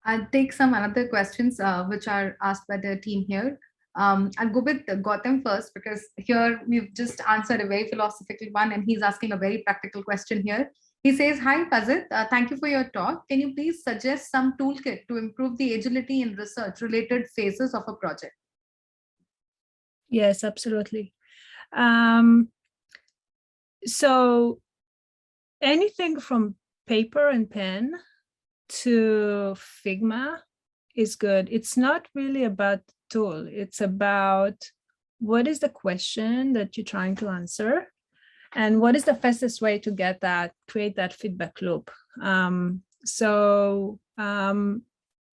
I'll take some other questions which are asked by the team here. I'll go with Gautam first, because here we've just answered a very philosophical one, and he's asking a very practical question here. He says, hi, Pazit, thank you for your talk. Can you please suggest some toolkit to improve the agility in research-related phases of a project?
Yes, absolutely. So anything from paper and pen to Figma is good. It's not really about tool. It's about what is the question that you're trying to answer, and what is the fastest way to get that, create that feedback loop.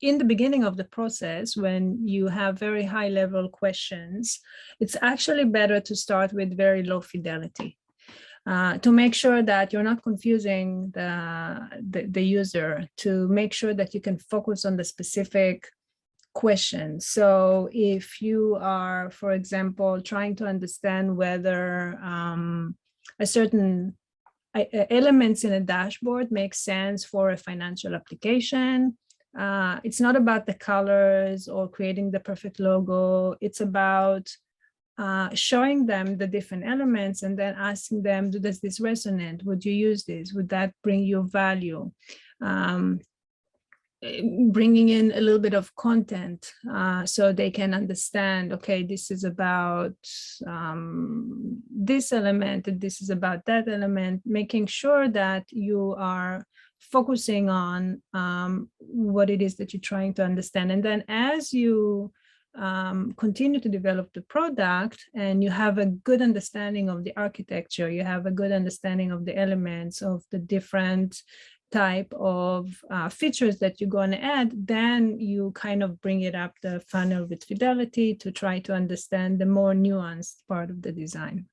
In the beginning of the process, when you have very high level questions, it's actually better to start with very low fidelity. To make sure that you're not confusing the user, to make sure that you can focus on the specific questions. So if you are, for example, trying to understand whether a certain elements in a dashboard make sense for a financial application, it's not about the colors or creating the perfect logo. It's about showing them the different elements and then asking them, does this resonate? Would you use this? Would that bring you value? Bringing in a little bit of content so they can understand, okay, this is about this element and this is about that element, making sure that you are focusing on what it is that you're trying to understand. And then as you continue to develop the product and you have a good understanding of the architecture, you have a good understanding of the elements of the different type of features that you're going to add, then you kind of bring it up the funnel with fidelity to try to understand the more nuanced part of the design.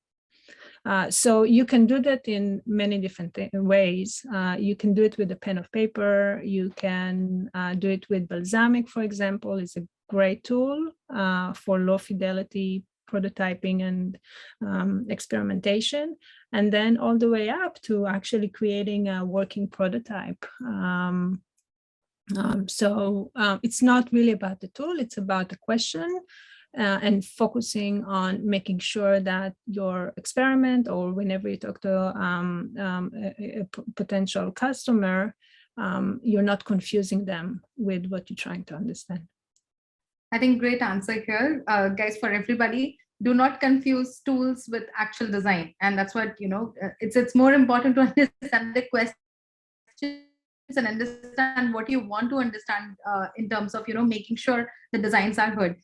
So you can do that in many different ways. You can do it with a pen of paper. You can do it with Balsamiq, for example. It's a great tool for low fidelity prototyping and experimentation, and then all the way up to actually creating a working prototype. So it's not really about the tool, it's about the question and focusing on making sure that your experiment, or whenever you talk to a potential customer, you're not confusing them with what you're trying to understand.
I think great answer here. Guys, for everybody, do not confuse tools with actual design. And that's what, it's more important to understand the questions and understand what you want to understand in terms of, making sure the designs are heard.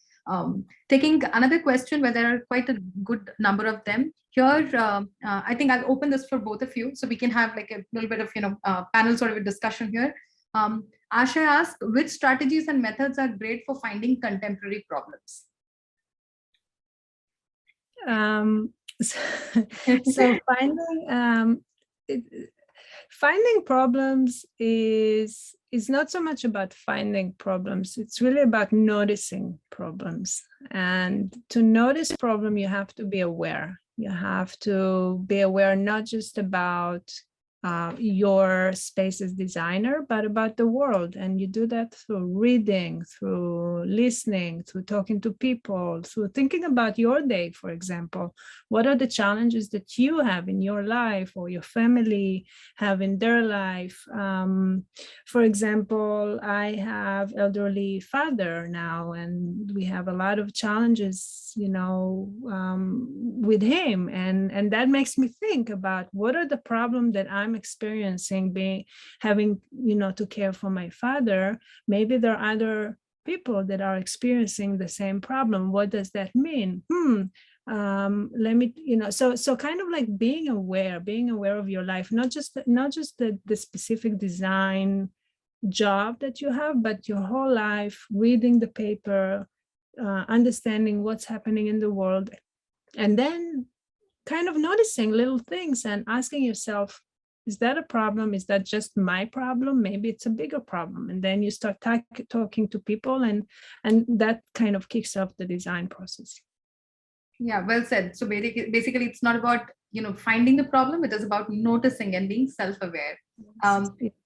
Taking another question where there are quite a good number of them here. I think I'll open this for both of you so we can have like a little bit of, panel sort of a discussion here. Asha asked, which strategies and methods are great for finding contemporary problems?
So finding problems is not so much about finding problems. It's really about noticing problems. And to notice problem, you have to be aware. You have to be aware not just about your space as designer, but about the world. And you do that through reading, through listening, through talking to people, through thinking about your day, for example. What are the challenges that you have in your life or your family have in their life? For example, I have elderly father now, and we have a lot of challenges, with him. And that makes me think about what are the problems that I'm experiencing having to care for my father. Maybe there are other people that are experiencing the same problem. What does that mean? Let me, so kind of like being aware of your life, not just the specific design job that you have, but your whole life, reading the paper, understanding what's happening in the world, and then kind of noticing little things and asking yourself, is that a problem? Is that just my problem? Maybe it's a bigger problem. And then you start talking to people, and that kind of kicks off the design process.
Yeah, well said. So basically it's not about, finding the problem. It is about noticing and being self-aware.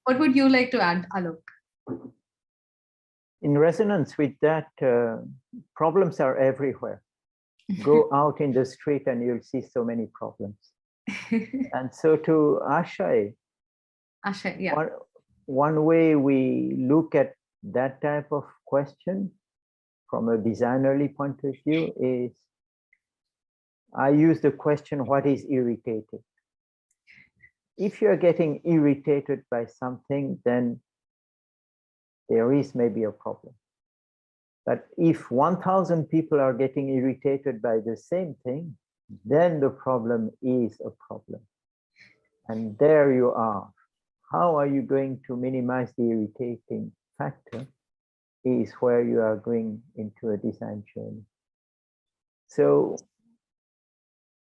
What would you like to add, Alok?
In resonance with that, problems are everywhere. Go out in the street and you'll see so many problems. And so to Asha,
yeah.
One way we look at that type of question from a designerly point of view is, I use the question, what is irritating? If you're getting irritated by something, then there is maybe a problem. But if 1,000 people are getting irritated by the same thing, then the problem is a problem. And there you are. How are you going to minimize the irritating factor is where you are going into a design journey. So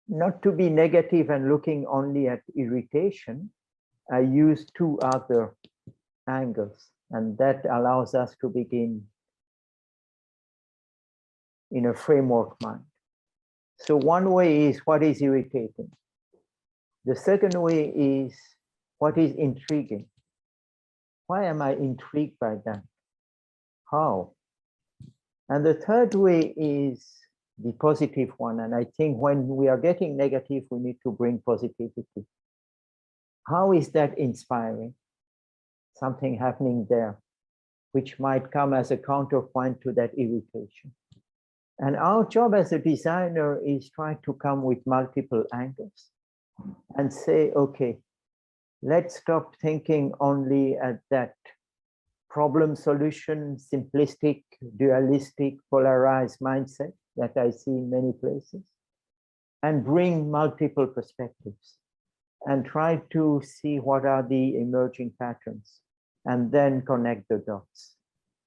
not to be negative and looking only at irritation, I use two other angles, and that allows us to begin in a framework mind. So one way is what is irritating. The second way is what is intriguing. Why am I intrigued by that? How? And the third way is the positive one. And I think when we are getting negative, we need to bring positivity. How is that inspiring? Something happening there, which might come as a counterpoint to that irritation. And our job as a designer is try to come with multiple angles and say, okay, let's stop thinking only at that problem solution, simplistic, dualistic, polarized mindset that I see in many places, and bring multiple perspectives and try to see what are the emerging patterns and then connect the dots.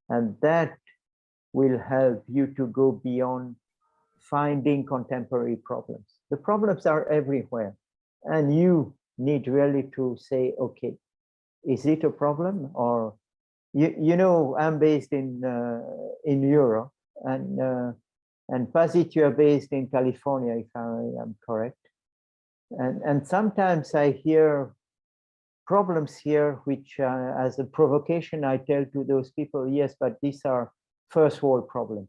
And that will help you to go beyond finding contemporary problems. The problems are everywhere. And you need really to say, okay, is it a problem? Or, you know, I'm based in Europe, and Pazit, you're based in California, if I am correct. And sometimes I hear problems here, which as a provocation, I tell to those people, yes, but these are first world problems.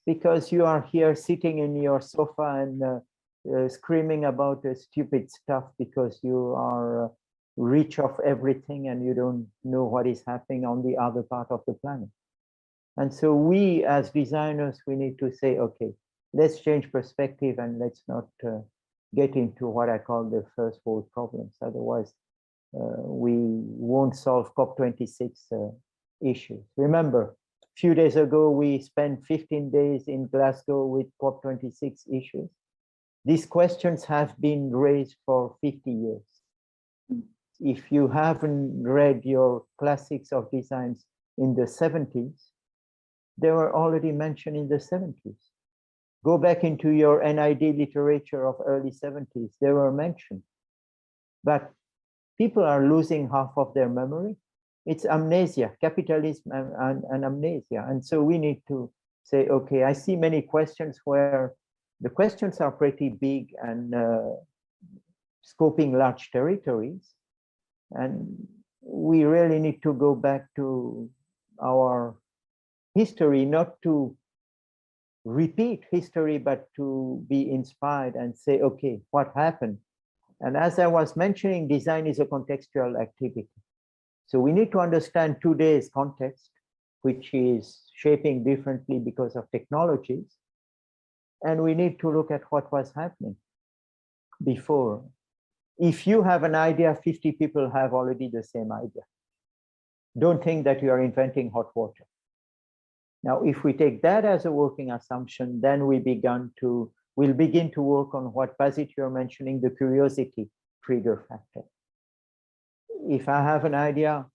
Because you are here sitting in your sofa and screaming about stupid stuff because you are rich of everything and you don't know what is happening on the other part of the planet. And so we as designers, we need to say, okay, let's change perspective and let's not get into what I call the first world problems. Otherwise, we won't solve COP26 issues. Remember, a few days ago, we spent 15 days in Glasgow with COP26 issues. These questions have been raised for 50 years. If you haven't read your classics of designs in the 70s, they were already mentioned in the 70s. Go back into your NID literature of early 70s, they were mentioned. But people are losing half of their memory. It's amnesia, capitalism and amnesia. And so we need to say, okay, I see many questions where the questions are pretty big and scoping large territories. And we really need to go back to our history, not to repeat history, but to be inspired and say, okay, what happened? And as I was mentioning, design is a contextual activity. So we need to understand today's context, which is shaping differently because of technologies. And we need to look at what was happening before. If you have an idea, 50 people have already the same idea. Don't think that you are inventing hot water. Now, if we take that as a working assumption, then we'll begin to work on what Pazit you're mentioning, the curiosity trigger factor. If I have an idea,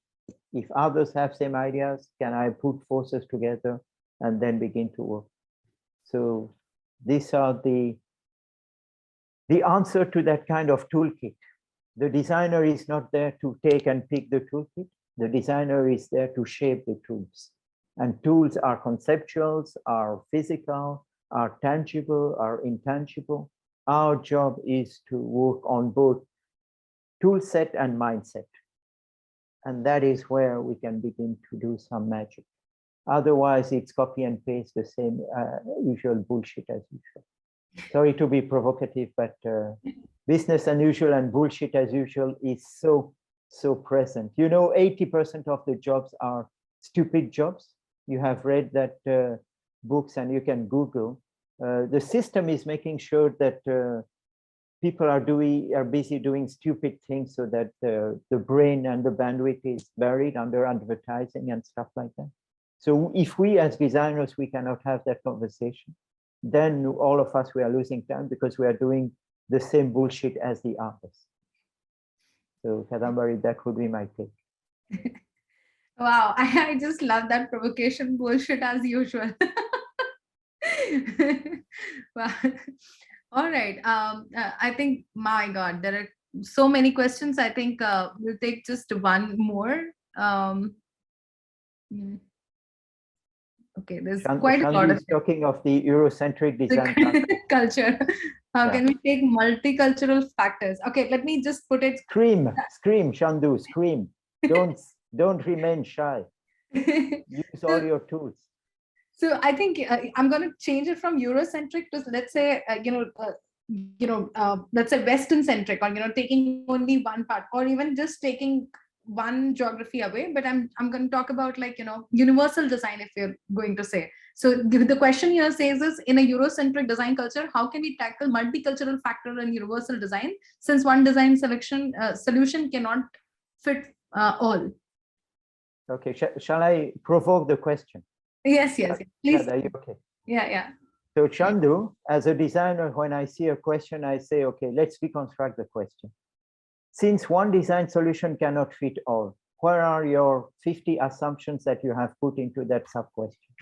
if others have same ideas, can I put forces together and then begin to work? So these are the answer to that kind of toolkit. The designer is not there to take and pick the toolkit. The designer is there to shape the tools. And tools are conceptuals, are physical, are tangible, are intangible. Our job is to work on both tool set and mindset. And that is where we can begin to do some magic. Otherwise, it's copy and paste the same usual bullshit as usual. Sorry to be provocative, but business unusual and bullshit as usual is so present. You know, 80% of the jobs are stupid jobs. You have read that books and you can Google. The system is making sure that people are busy doing stupid things so that the brain and the bandwidth is buried under advertising and stuff like that. So if we as designers, we cannot have that conversation, then all of us, we are losing time because we are doing the same bullshit as the others. So Kadambari, that would be my take.
Wow, I just love that provocation, bullshit as usual. Wow. All right. I think, my God, there are so many questions. I think we'll take just one more. Okay, there's quite a lot
Shandu
of
is talking of the Eurocentric design
culture. How
Yeah.
can we take multicultural factors? Okay, let me just put it.
Scream, Shandu, scream. Don't remain shy. Use all your tools.
So I think I'm going to change it from Eurocentric to, let's say, let's say Western centric, or taking only one part, or even just taking one geography away. But I'm going to talk about, like, universal design, if you're going to say. So the question here says is, in a Eurocentric design culture, how can we tackle multicultural factor in universal design, since one design solution cannot fit all?
Okay, shall I provoke the question?
Yes, please.
Are you okay?
Yeah.
So Chandu, as a designer, when I see a question, I say, okay, let's deconstruct the question. Since one design solution cannot fit all, where are your 50 assumptions that you have put into that sub-question?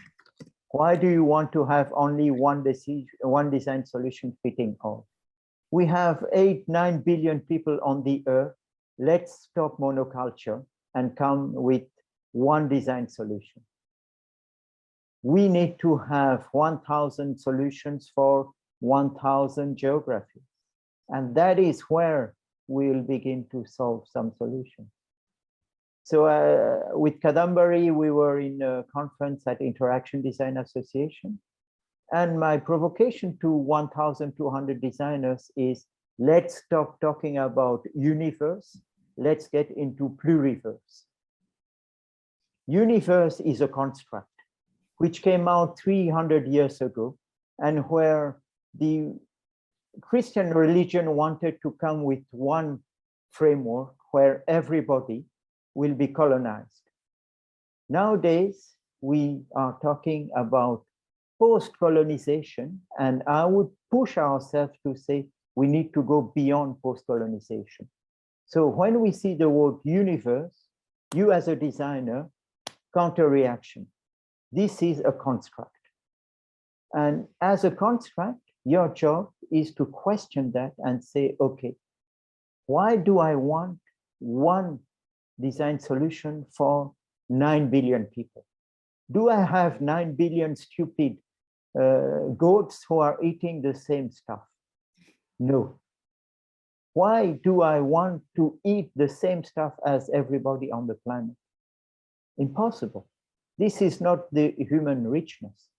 Why do you want to have only one design solution fitting all? We have 8-9 billion people on the earth. Let's stop monoculture and come with one design solution. We need to have 1,000 solutions for 1,000 geographies. And that is where we'll begin to solve some solutions. So with Kadambari, we were in a conference at Interaction Design Association. And my provocation to 1,200 designers is, let's stop talking about universe. Let's get into pluriverse. Universe is a construct which came out 300 years ago, and where the Christian religion wanted to come with one framework where everybody will be colonized. Nowadays, we are talking about post-colonization, and I would push ourselves to say we need to go beyond post-colonization. So when we see the word universe, you as a designer, counter-reaction. This is a construct. And as a construct, your job is to question that and say, okay, why do I want one design solution for 9 billion people? Do I have 9 billion stupid goats who are eating the same stuff? No. Why do I want to eat the same stuff as everybody on the planet? Impossible. This is not the human richness.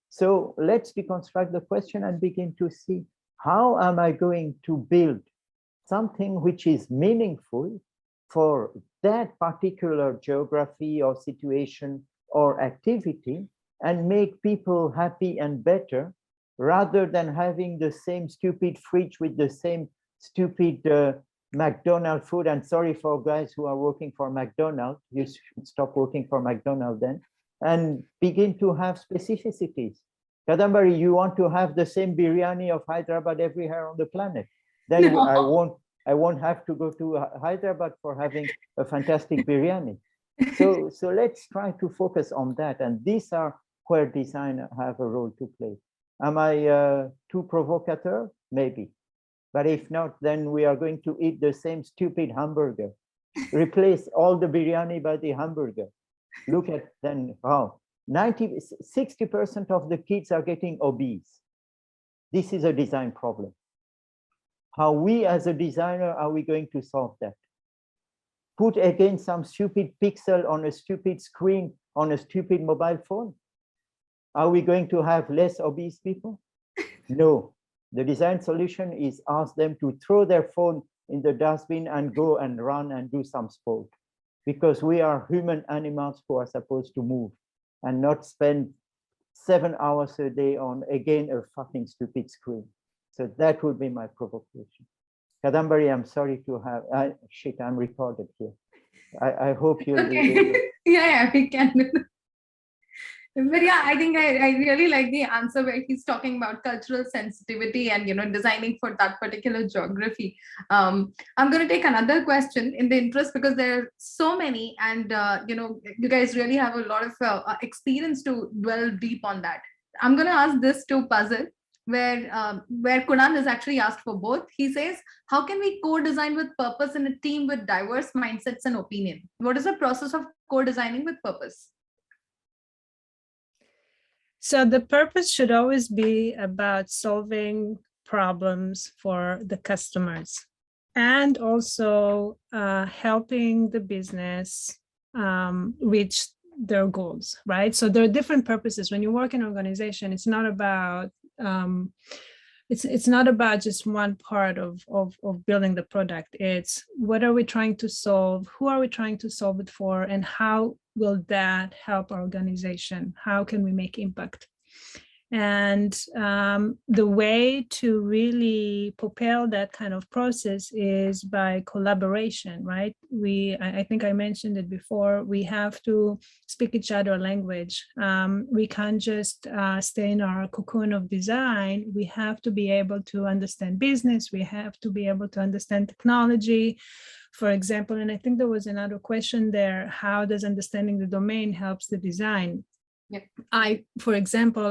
So let's deconstruct the question and begin to see, how am I going to build something which is meaningful for that particular geography or situation or activity, and make people happy and better, rather than having the same stupid fridge with the same stupid McDonald's food. And sorry for guys who are working for McDonald's, you should stop working for McDonald's then, and begin to have specificities. Kadambari, you want to have the same biryani of Hyderabad everywhere on the planet? Then no. I won't have to go to Hyderabad for having a fantastic biryani. So let's try to focus on that. And these are where design have a role to play. Am I too provocateur? Maybe. But if not, then we are going to eat the same stupid hamburger. Replace all the biryani by the hamburger. Look at then how 60% of the kids are getting obese. This is a design problem. How we as a designer are we going to solve that? Put again some stupid pixel on a stupid screen on a stupid mobile phone? Are we going to have less obese people? No. The design solution is ask them to throw their phone in the dustbin and go and run and do some sport. Because we are human animals who are supposed to move and not spend 7 hours a day on, again, a fucking stupid screen. So that would be my provocation. Kadambari, I'm sorry to have, I'm recorded here. I hope you'll
okay.
be able.
Yeah, we can. But yeah, I think I really like the answer where he's talking about cultural sensitivity and, designing for that particular geography. I'm going to take another question in the interest, because there are so many, and, you guys really have a lot of experience to dwell deep on that. I'm going to ask this to Pazit, where Kunal is actually asked for both. He says, how can we co-design with purpose in a team with diverse mindsets and opinion? What is the process of co-designing with purpose?
So the purpose should always be about solving problems for the customers and also helping the business reach their goals, right? So there are different purposes. When you work in an organization, it's not about it's not about just one part of building the product. It's what are we trying to solve, who are we trying to solve it for, and how will that help our organization? How can we make impact? And the way to really propel that kind of process is by collaboration, right? I think I mentioned it before, we have to speak each other language. We can't just stay in our cocoon of design. We have to be able to understand business. We have to be able to understand technology, for example. And I think there was another question there, how does understanding the domain helps the design?
Yep.
For example,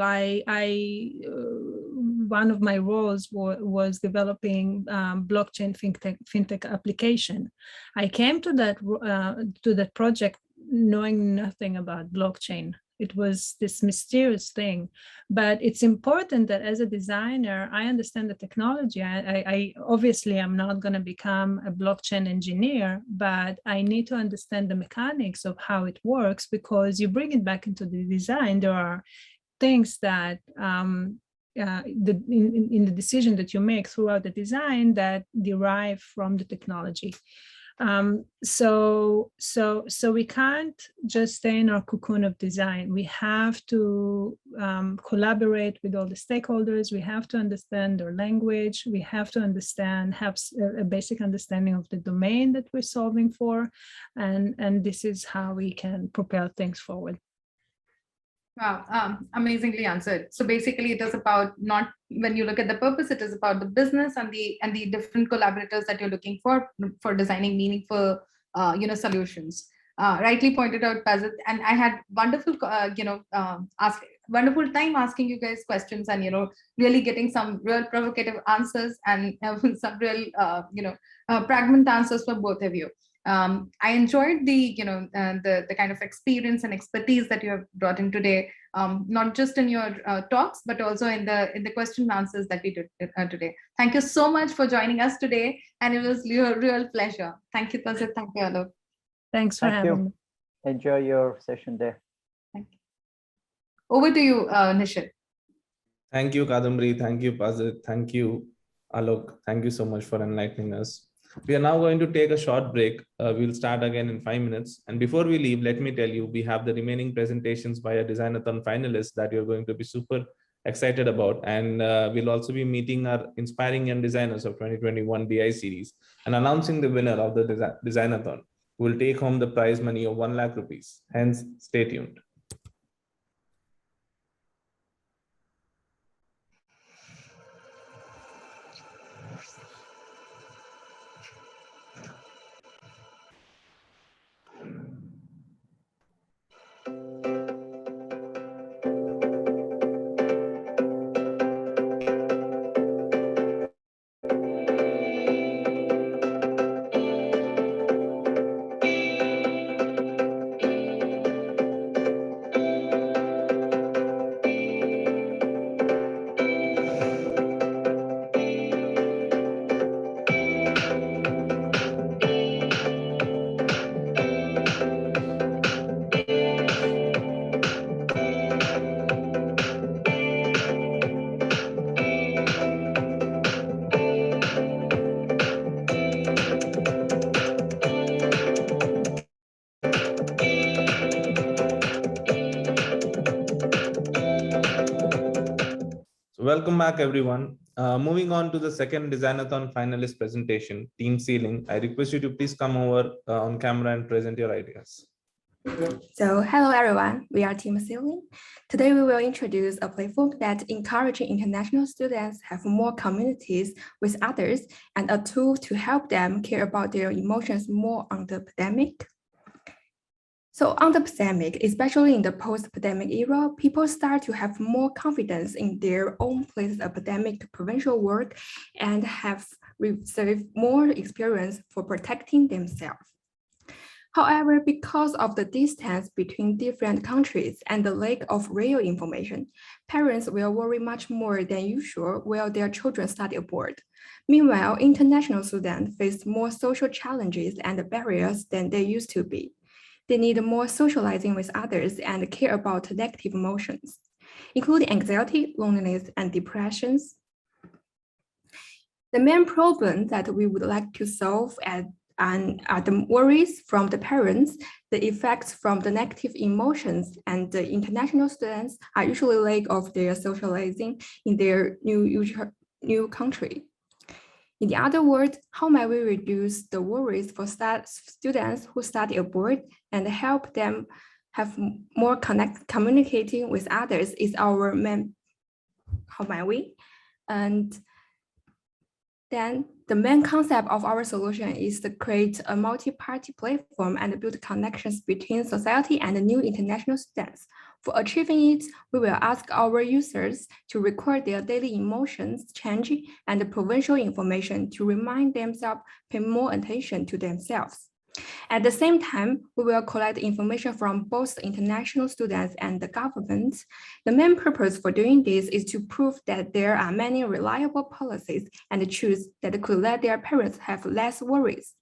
one of my roles was developing blockchain fintech application. I came to that project knowing nothing about blockchain. It was this mysterious thing, but it's important that as a designer, I understand the technology. I obviously am not going to become a blockchain engineer, but I need to understand the mechanics of how it works, because you bring it back into the design. There are things that in the decision that you make throughout the design that derive from the technology. So we can't just stay in our cocoon of design. We have to collaborate with all the stakeholders. We have to understand their language. We have to have a basic understanding of the domain that we're solving for. And this is how we can propel things forward.
Wow, amazingly answered. So basically it is about not, when you look at the purpose, it is about the business and the different collaborators that you're looking for designing meaningful, solutions. Rightly pointed out, Pazit, and I had wonderful, wonderful time asking you guys questions and, really getting some real provocative answers and some real, pregnant answers for both of you. I enjoyed the kind of experience and expertise that you have brought in today, not just in your talks, but also in the question and answers that we did today. Thank you so much for joining us today, and it was a real pleasure. Thank you, Pazit. Thank you, Alok.
Thanks for having me.
Enjoy your session there.
Thank you. Over to you, Nishit.
Thank you, Kadambari. Thank you, Pazit. Thank you, Alok. Thank you so much for enlightening us. We are now going to take a short break. We'll start again in 5 minutes. And before we leave, let me tell you, we have the remaining presentations by our Designathon finalists that you're going to be super excited about. And we'll also be meeting our Inspiring Young Designers of 2021 DI series and announcing the winner of the Designathon, who will take home the prize money of 1 lakh rupees. Hence, stay tuned. Welcome back, everyone. Moving on to the second Designathon finalist presentation, Team Sealing. I request you to please come over on camera and present your ideas.
So hello, everyone. We are Team Sealing. Today, we will introduce a platform that encourages international students have more communities with others and a tool to help them care about their emotions more on the pandemic. So on the pandemic, especially in the post-pandemic era, people start to have more confidence in their own place of pandemic prevention work and have received more experience for protecting themselves. However, because of the distance between different countries and the lack of real information, parents will worry much more than usual while their children study abroad. Meanwhile, international students face more social challenges and barriers than they used to be. They need more socializing with others and care about negative emotions, including anxiety, loneliness, and depressions. The main problem that we would like to solve are the worries from the parents, the effects from the negative emotions, and the international students are usually lack of their socializing in their new country. In the other words, how might we reduce the worries for students who study abroad and help them have more communicating with others is our main, how might we? And then the main concept of our solution is to create a multi-party platform and build connections between society and the new international students. For achieving it, we will ask our users to record their daily emotions, change, and provincial information to remind themselves pay more attention to themselves. At the same time, we will collect information from both the international students and the government. The main purpose for doing this is to prove that there are many reliable policies and tools that could let their parents have less worries.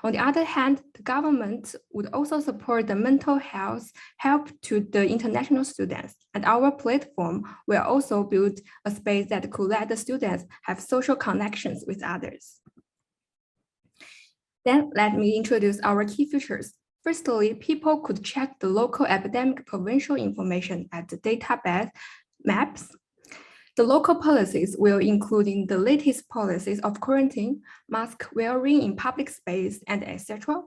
On the other hand, the government would also support the mental health help to the international students, and our platform will also build a space that could let the students have social connections with others. Then let me introduce our key features. Firstly, people could check the local epidemic provincial information at the database maps. The local policies will include the latest policies of quarantine, mask wearing in public space, and etc.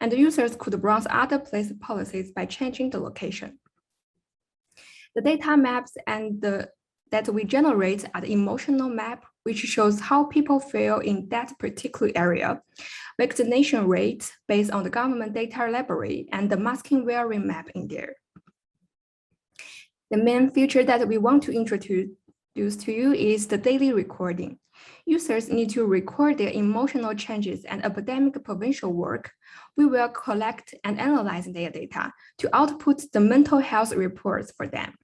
And the users could browse other place policies by changing the location. The data maps that we generate are the emotional map, which shows how people feel in that particular area, vaccination rate based on the government data library, and the masking wearing map in there. The main feature that we want to introduce to you is the daily recording. Users need to record their emotional changes and epidemic provincial work. We will collect and analyze their data to output the mental health reports for them.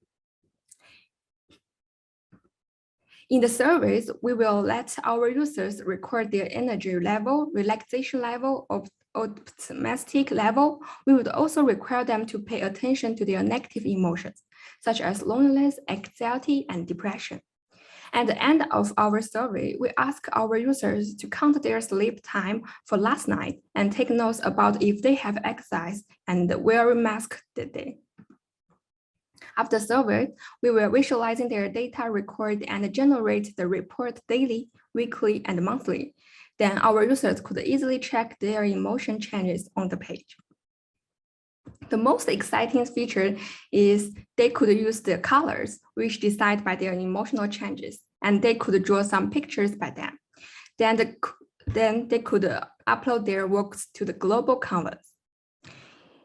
In the surveys, we will let our users record their energy level, relaxation level, optimistic level. We would also require them to pay attention to their negative emotions, such as loneliness, anxiety, and depression. At the end of our survey, we ask our users to count their sleep time for last night and take notes about if they have exercised and wear a mask that day. After survey, we will visualizing their data record and generate the report daily, weekly, and monthly. Then our users could easily check their emotion changes on the page. The most exciting feature is they could use the colors, which decide by their emotional changes, and they could draw some pictures by them. Then they could upload their works to the global canvas.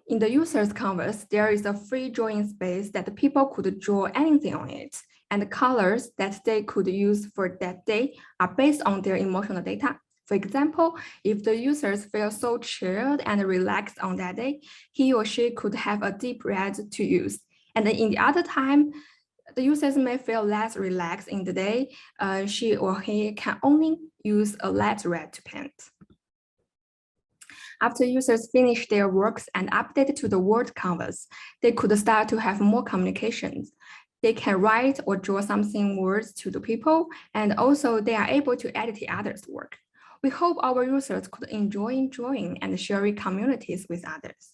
In the user's canvas, there is a free drawing space that the people could draw anything on it, and the colors that they could use for that day are based on their emotional data. For example, if the users feel so chilled and relaxed on that day, he or she could have a deep red to use. And then in the other time, the users may feel less relaxed in the day, she or he can only use a light red to paint. After users finish their works and update to the word canvas, they could start to have more communications. They can write or draw something words to the people, and also they are able to edit the others' work. We hope our users could enjoy drawing and sharing communities with others.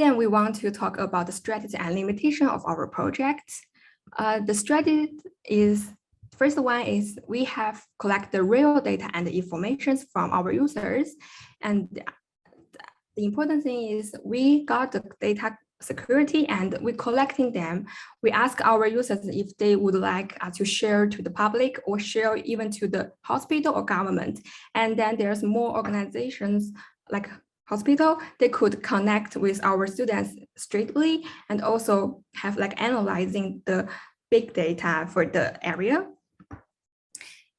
Then we want to talk about the strategy and limitation of our project. The strategy is, first one is we have collect the real data and the information from our users. And the important thing is we got the data security and we're collecting them. We ask our users if they would like to share to the public or share even to the hospital or government. And then there's more organizations like hospital, they could connect with our students straightly and also have like analyzing the big data for the area.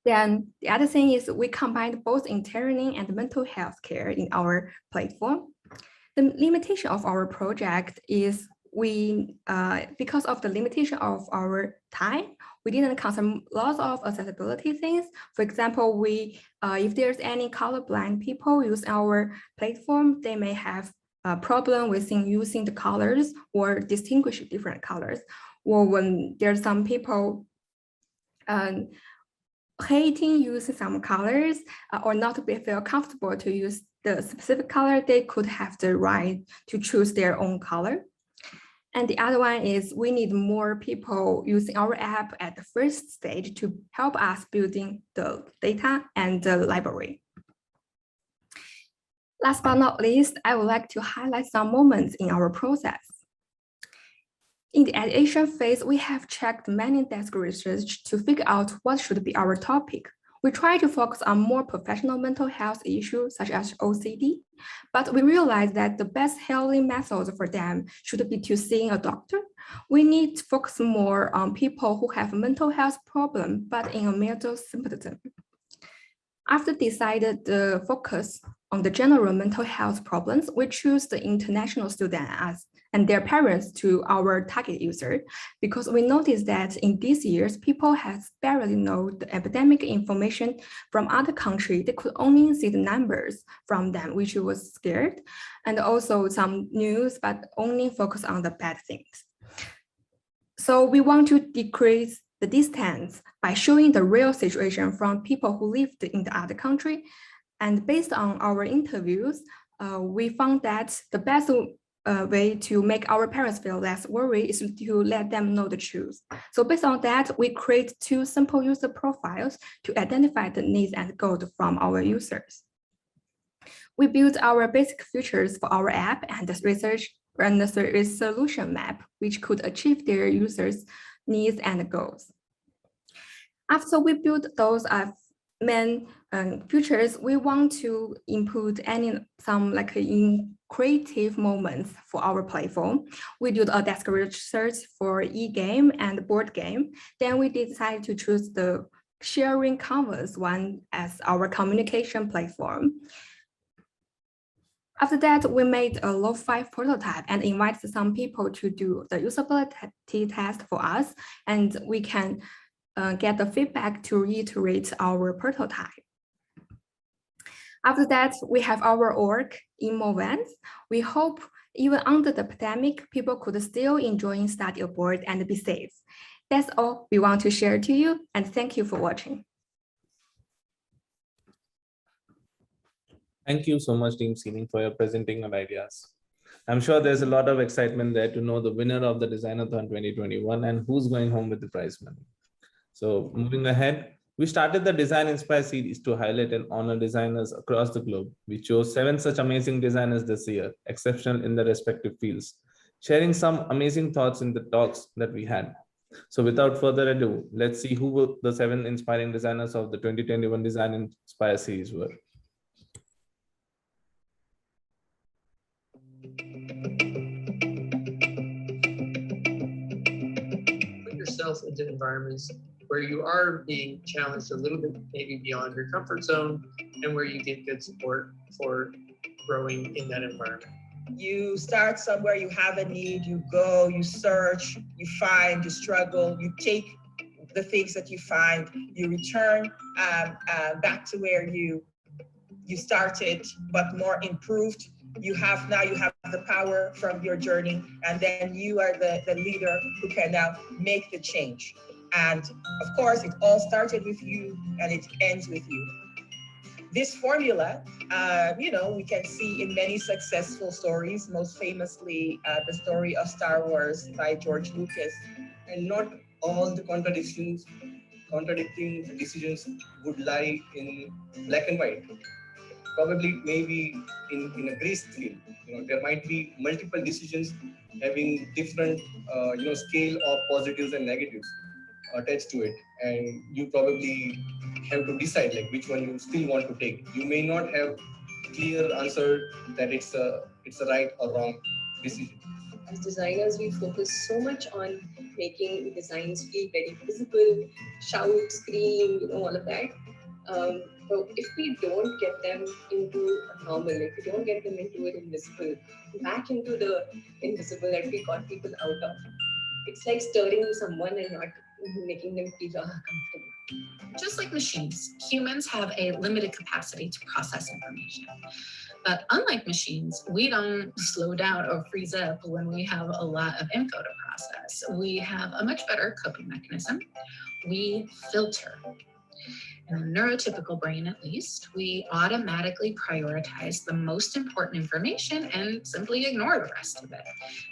Then the other thing is we combined both interning and mental health care in our platform. The limitation of our project is because of the limitation of our time, we didn't consider lots of accessibility things. For example, if there's any colorblind people use our platform, they may have a problem with using the colors or distinguish different colors. Or when there's some people hating using some colors or not feel comfortable to use the specific color, they could have the right to choose their own color. And the other one is we need more people using our app at the first stage to help us building the data and the library. Last but not least, I would like to highlight some moments in our process. In the ideation phase, we have checked many desk research to figure out what should be our topic. We try to focus on more professional mental health issues such as OCD, but we realized that the best healing methods for them should be to seeing a doctor. We need to focus more on people who have mental health problems, but in a mild symptom. After decided the focus on the general mental health problems, we choose the international students and their parents to our target user, because we noticed that in these years, people have barely know the epidemic information from other countries. They could only see the numbers from them, which was scared, and also some news, but only focus on the bad things. So we want to decrease the distance by showing the real situation from people who lived in the other country. And based on our interviews, we found that the best way to make our parents feel less worried is to let them know the truth. So based on that, we create 2 simple user profiles to identify the needs and goals from our users. We built our basic features for our app and the research and the solution map, which could achieve their users' needs and goals. After we build those main features, we want to input some in creative moments for our platform. We did a desk research for e-game and board game. Then we decided to choose the sharing canvas one as our communication platform. After that, we made a lo-fi prototype and invited some people to do the usability test for us, and we can get the feedback to reiterate our prototype. After that, we have our org in Movens. We hope even under the pandemic, people could still enjoy study abroad and be safe. That's all we want to share to you, and thank you for watching.
Thank you so much, Team Sealing, for your presenting your ideas. I'm sure there's a lot of excitement there to know the winner of the Designathon 2021 and who's going home with the prize money. So moving ahead, we started the Design Inspire series to highlight and honor designers across the globe. We chose 7 such amazing designers this year, exceptional in their respective fields, sharing some amazing thoughts in the talks that we had. So without further ado, let's see who the 7 inspiring designers of the 2021 Design Inspire series were.
Put yourself into environments where you are being challenged a little bit, maybe beyond your comfort zone, and where you get good support for growing in that environment.
You start somewhere, you have a need, you go, you search, you find, you struggle, you take the things that you find, you return back to where you started, but more improved. You have the power from your journey, and then you are the leader who can now make the change. And of course, it all started with you and it ends with you. This formula, we can see in many successful stories, most famously the story of Star Wars by George Lucas.
And not all the contradicting decisions would lie in black and white. Probably maybe in a gray scale. There might be multiple decisions having different scale of positives and negatives attached to it, and you probably have to decide which one you still want to take. You may not have clear answer that it's a right or wrong decision.
As designers, we focus so much on making designs feel very visible, shout, scream, all of that. So if we don't get them into a normal, if we don't get them into an invisible, back into the invisible that we got people out of, it's like stirring someone and not making them feel comfortable.
Just like machines, humans have a limited capacity to process information. But unlike machines, we don't slow down or freeze up when we have a lot of info to process. We have a much better coping mechanism. We filter. In the neurotypical brain, at least, we automatically prioritize the most important information and simply ignore the rest of it.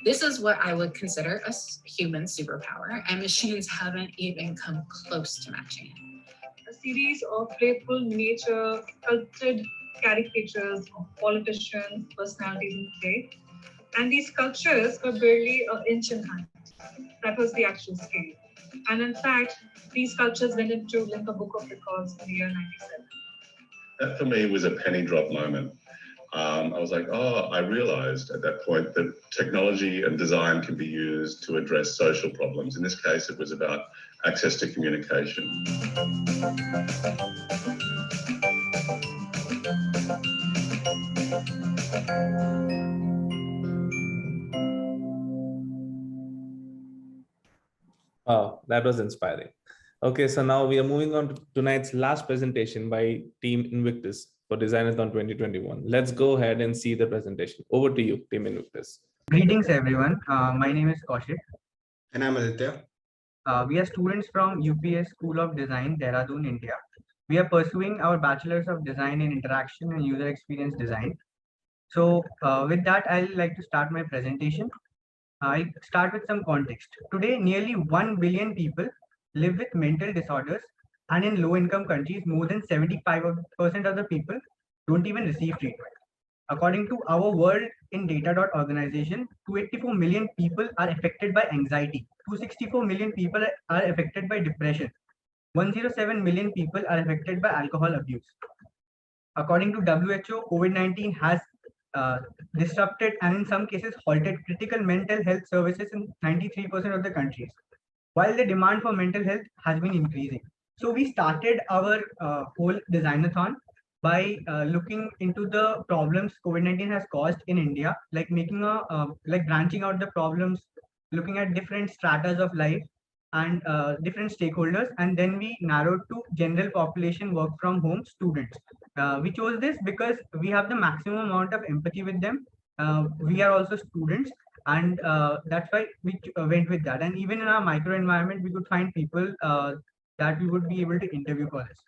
This is what I would consider a human superpower, and machines haven't even come close to matching it.
A series of playful nature sculpted caricatures of politicians, personalities in play. And these sculptures were barely an inch in height. That was the actual scale. And in fact, these sculptures went into like a book of records in the year 97.
That for me was a penny drop moment. I was like, oh, I realized at that point that technology and design can be used to address social problems. In this case, it was about access to communication.
Oh, that was inspiring. Okay, so now we are moving on to tonight's last presentation by Team Invictus for Designathon 2021. Let's go ahead and see the presentation. Over to you, Team Invictus.
Greetings, everyone. My name is Kaushik.
And I'm Aditya.
We are students from UPS School of Design, Dehradun, India. We are pursuing our Bachelor's of Design in Interaction and User Experience Design. So with that, I'd like to start my presentation. I'll start with some context. Today, nearly 1 billion people live with mental disorders, and in low-income countries, more than 75% of the people don't even receive treatment. According to our World in Data organization, 284 million people are affected by anxiety. 264 million people are affected by depression. 107 million people are affected by alcohol abuse. According to WHO, COVID-19 has disrupted and in some cases halted critical mental health services in 93% of the countries, while the demand for mental health has been increasing. So we started our whole Designathon by looking into the problems COVID-19 has caused in India, like making like branching out the problems, looking at different stratas of life and different stakeholders, and then we narrowed to general population work from home students. We chose this because we have the maximum amount of empathy with them. We are also students, and that's why we went with that. And even in our micro environment, we could find people that we would be able to interview for this.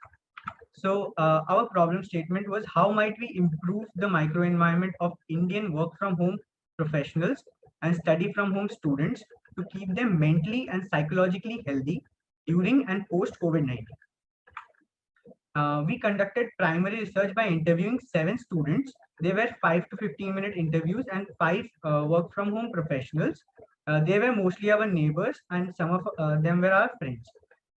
So our problem statement was, how might we improve the micro environment of Indian work from home professionals and study from home students to keep them mentally and psychologically healthy during and post COVID-19. We conducted primary research by interviewing 7 students. They were 5 to 15-minute interviews and 5 work from home professionals. They were mostly our neighbors, and some of them were our friends.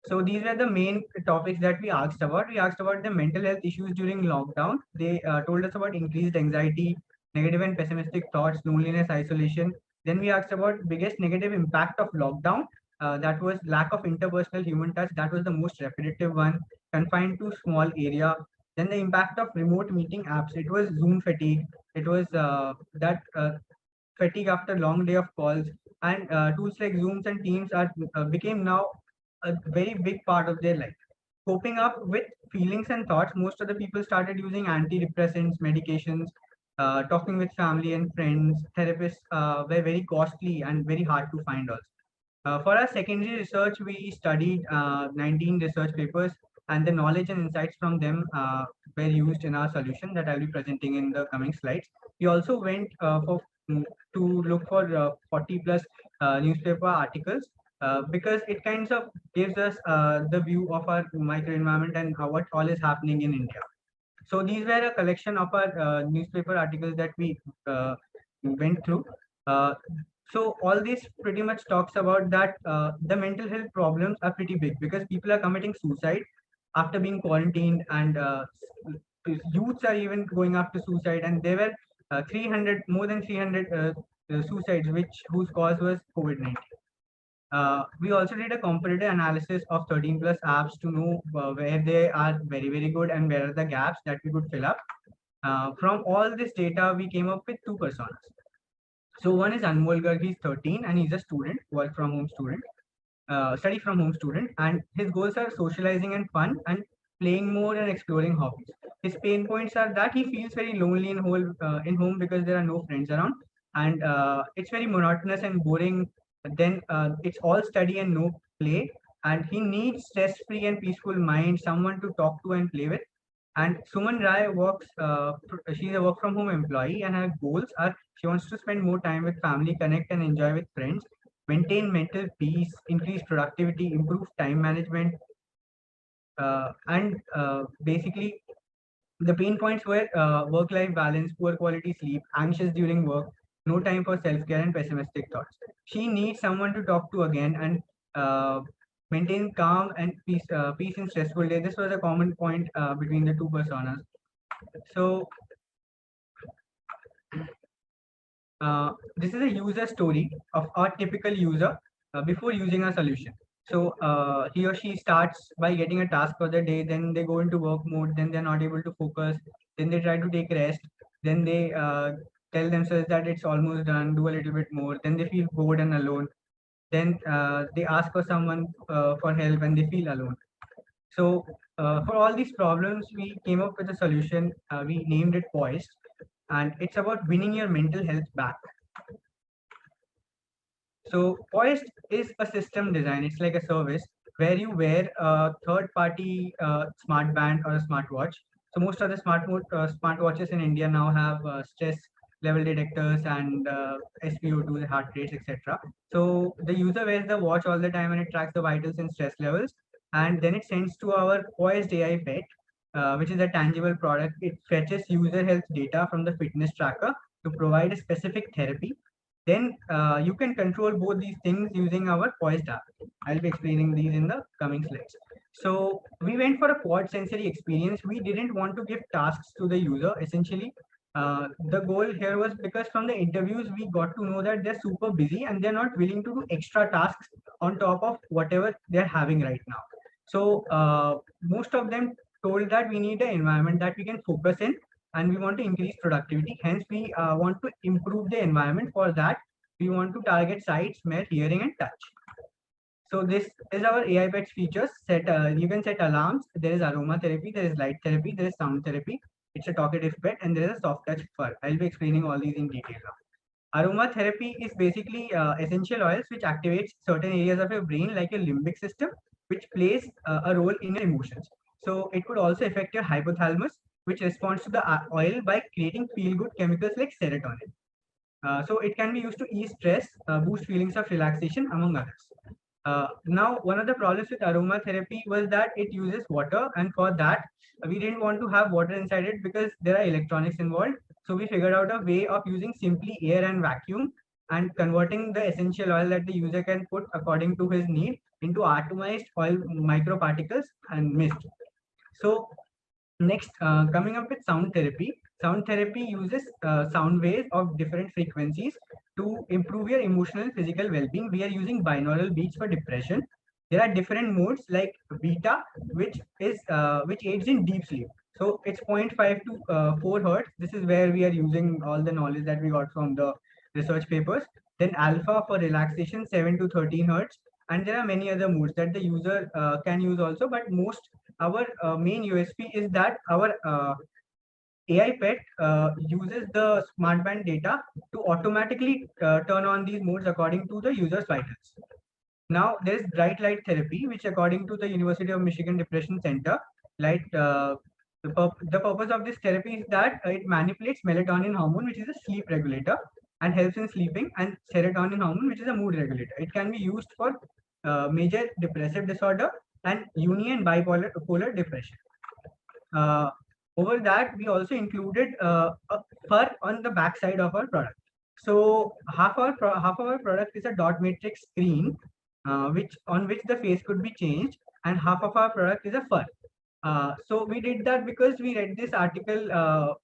So these were the main topics that we asked about. We asked about the mental health issues during lockdown. They told us about increased anxiety, negative and pessimistic thoughts, loneliness, isolation. Then we asked about biggest negative impact of lockdown. That was lack of interpersonal human touch. That was the most repetitive one, confined to small area. Then the impact of remote meeting apps. It was Zoom fatigue. It was fatigue after long day of calls. And tools like Zooms and Teams are became now a very big part of their life. Coping up with feelings and thoughts, most of the people started using antidepressants, medications, talking with family and friends. Therapists were very costly and very hard to find also. For our secondary research, we studied 19 research papers, and the knowledge and insights from them were used in our solution that I'll be presenting in the coming slides. We also went to look for 40 plus newspaper articles because it kind of gives us the view of our microenvironment and what all is happening in India. So these were a collection of our newspaper articles that we went through. So all this pretty much talks about that the mental health problems are pretty big because people are committing suicide after being quarantined, and youths are even going after suicide. And there were more than 300 suicides, whose cause was COVID-19. We also did a comparative analysis of 13 plus apps to know where they are very, very good and where are the gaps that we could fill up. From all this data, we came up with two personas. So one is Anmol Garg, he's 13 and he's a student, work from home student, study from home student, and his goals are socializing and fun and playing more and exploring hobbies. His pain points are that he feels very lonely in home because there are no friends around, and it's very monotonous and boring. Then it's all study and no play, and he needs stress-free and peaceful mind, someone to talk to and play with. And Suman Rai works, she's a work from home employee, and her goals are she wants to spend more time with family, connect and enjoy with friends, maintain mental peace, increase productivity, improve time management, and basically the pain points were work-life balance, poor quality sleep, anxious during work, no time for self-care, and pessimistic thoughts. She needs someone to talk to again and maintain calm and peace in stressful day. This was a common point between the two personas. So this is a user story of our typical user before using a solution. So he or she starts by getting a task for the day, then they go into work mode, then they're not able to focus, then they try to take rest, then they tell themselves that it's almost done, do a little bit more, then they feel bored and alone, then they ask for someone for help and they feel alone. So for all these problems, we came up with a solution. We named it Poised, and it's about winning your mental health back. So Poised is a system design. It's like a service where you wear a third-party smart band or a smartwatch. So most of the smartwatches in India now have stress level detectors and SpO2, the heart rates, etc. So the user wears the watch all the time and it tracks the vitals and stress levels. And then it sends to our Poised AI pet, which is a tangible product. It fetches user health data from the fitness tracker to provide a specific therapy. Then you can control both these things using our Poised app. I'll be explaining these in the coming slides. So we went for a quad sensory experience. We didn't want to give tasks to the user. Essentially, the goal here was because from the interviews, we got to know that they're super busy and they're not willing to do extra tasks on top of whatever they're having right now. So most of them told that we need an environment that we can focus in and we want to increase productivity. Hence, we want to improve the environment. For that, we want to target sight, smell, hearing, and touch. So this is our AI pets features. You can set alarms. There is aromatherapy, there is light therapy, there is sound therapy. It's a talkative pet, and there is a soft touch fur. I'll be explaining all these in detail now. Aromatherapy is basically essential oils which activates certain areas of your brain like your limbic system, which plays a role in your emotions. So it could also affect your hypothalamus, which responds to the oil by creating feel-good chemicals like serotonin. So it can be used to ease stress, boost feelings of relaxation, among others. Now, one of the problems with aromatherapy was that it uses water, and for that, we didn't want to have water inside it because there are electronics involved. So we figured out a way of using simply air and vacuum and converting the essential oil that the user can put according to his need into atomized oil microparticles and mist. So next, coming up with sound therapy. Sound therapy uses sound waves of different frequencies to improve your emotional and physical well-being. We are using binaural beats for depression. There are different modes like beta, which aids in deep sleep. So it's 0.5 to 4 hertz. This is where we are using all the knowledge that we got from the research papers. Then alpha for relaxation, 7 to 13 hertz. And there are many other modes that the user can use also. But our main USP is that our AI pet uses the smart band data to automatically turn on these modes according to the user's vitals. Now, there is bright light therapy, which according to the University of Michigan Depression Center, the purpose of this therapy is that it manipulates melatonin hormone, which is a sleep regulator, and helps in sleeping, and serotonin hormone, which is a mood regulator. It can be used for major depressive disorder and uni and bipolar depression. Over that, we also included a fur on the back side of our product. So half our product is a dot matrix screen, which the face could be changed, and half of our product is a fur. So we did that because we read this article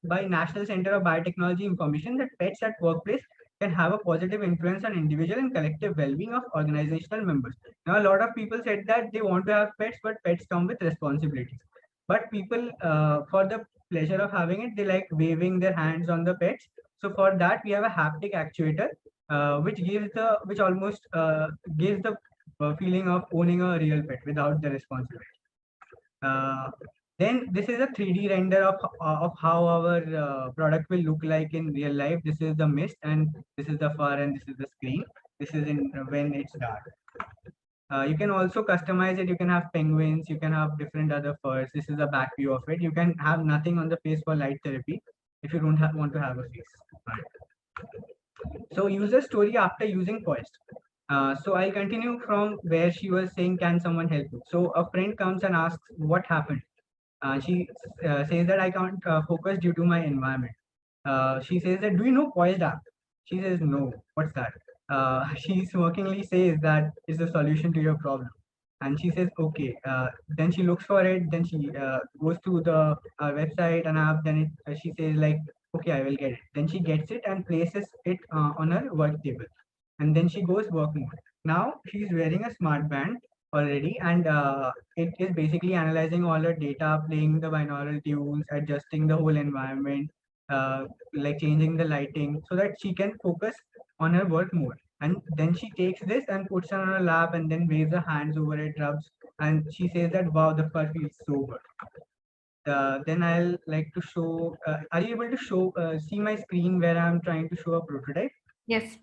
by National Center of Biotechnology Information that pets at workplace can have a positive influence on individual and collective well-being of organizational members. Now, a lot of people said that they want to have pets, but pets come with responsibilities. But people, for the pleasure of having it, they like waving their hands on the pets. So for that, we have a haptic actuator, which almost gives the feeling of owning a real pet without the responsibility. Then this is a 3D render of how our product will look like in real life. This is the mist, and this is the fur, and this is the screen. This is in when it's dark. You can also customize it. You can have penguins. You can have different other furs. This is a back view of it. You can have nothing on the face for light therapy if you don't want to have a face. So user story after using Quest. So I'll continue from where she was saying, can someone help you? So a friend comes and asks what happened. She says that I can't focus due to my environment. She says that, do you know Poised app? She says, no, what's that? She smokingly says that is the solution to your problem. And she says, okay. Then she looks for it. Then she goes to the website and app. Then she says like, okay, I will get it. Then she gets it and places it on her work table. And then she goes work mode. Now she's wearing a smart band already, and it is basically analyzing all her data, playing the binaural tunes, adjusting the whole environment, like changing the lighting so that she can focus on her work mode. And then she takes this and puts it on her lap and then waves her hands over it, rubs, and she says that, wow, the fur feels so good. Then I'll like to show, are you able to show, see my screen where I'm trying to show a prototype?
Yes.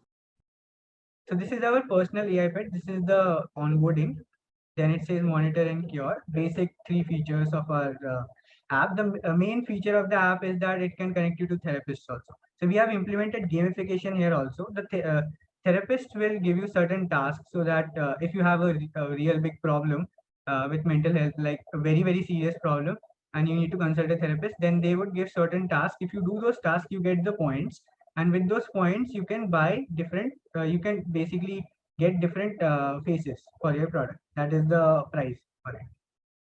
So this is our personal AI pet. This is the onboarding. Then it says monitor and cure, basic 3 features of our app. The main feature of the app is that it can connect you to therapists also. So we have implemented gamification here also. The therapist will give you certain tasks so that if you have a real big problem with mental health, like a very, very serious problem, and you need to consult a therapist, then they would give certain tasks. If you do those tasks, you get the points. And with those points, you can buy different, you can basically get different faces for your product. That is the price for it.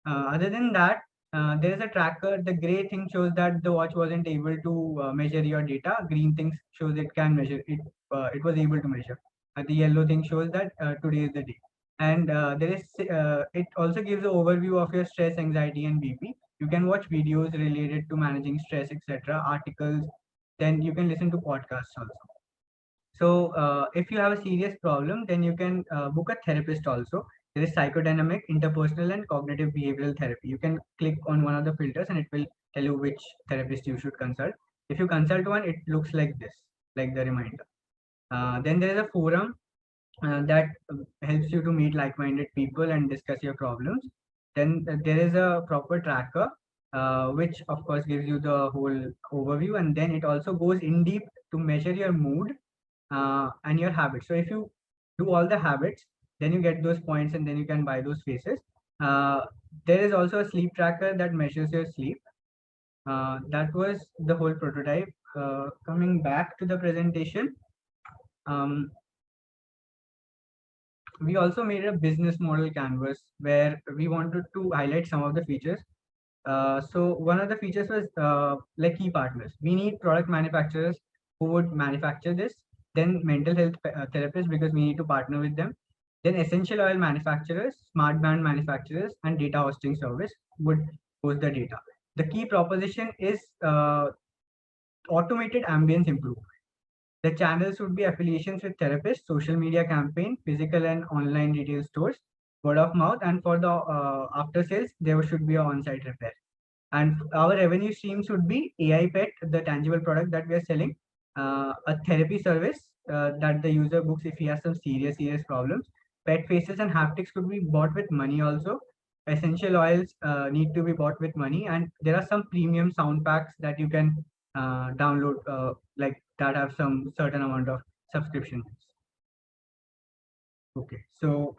Other than that, there is a tracker. The gray thing shows that the watch wasn't able to measure your data. Green thing shows it can measure it. It was able to measure. The yellow thing shows that today is the day. And there is it also gives an overview of your stress, anxiety, and BP. You can watch videos related to managing stress, etc. Articles. Then you can listen to podcasts also. So if you have a serious problem, then you can book a therapist also. There is psychodynamic, interpersonal, and cognitive behavioral therapy. You can click on one of the filters and it will tell you which therapist you should consult. If you consult one, it looks like this, like the reminder. Then there is a forum that helps you to meet like-minded people and discuss your problems. Then there is a proper tracker, which of course gives you the whole overview. And then it also goes in deep to measure your mood and your habits. So if you do all the habits, then you get those points and then you can buy those faces. There is also a sleep tracker that measures your sleep. That was the whole prototype. Coming back to the presentation, we also made a business model canvas where we wanted to highlight some of the features. So one of the features was like key partners. We need product manufacturers who would manufacture this, then mental health therapists because we need to partner with them, then essential oil manufacturers, smart band manufacturers, and data hosting service would host the data. The key proposition is automated ambience improvement. The channels would be affiliations with therapists, social media campaign, physical and online retail stores, word of mouth, and for the after sales, there should be an on-site repair. And our revenue streams would be AI Pet, the tangible product that we are selling, a therapy service that the user books if he has some serious problems. Pet faces and haptics could be bought with money also. Essential oils need to be bought with money, and there are some premium sound packs that you can download like that have some certain amount of subscription. Okay, so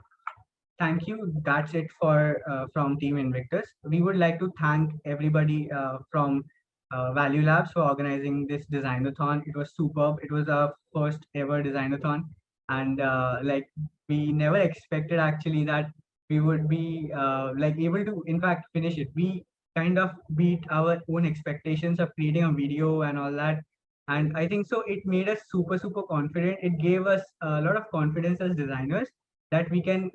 thank you. That's it for from Team Invictus. We would like to thank everybody from ValueLabs for organizing this Designathon. It was superb. It was our first ever Designathon, and like we never expected actually that we would be like able to in fact finish it. We kind of beat our own expectations of creating a video and all that. And I think so it made us super confident. It gave us a lot of confidence as designers that we can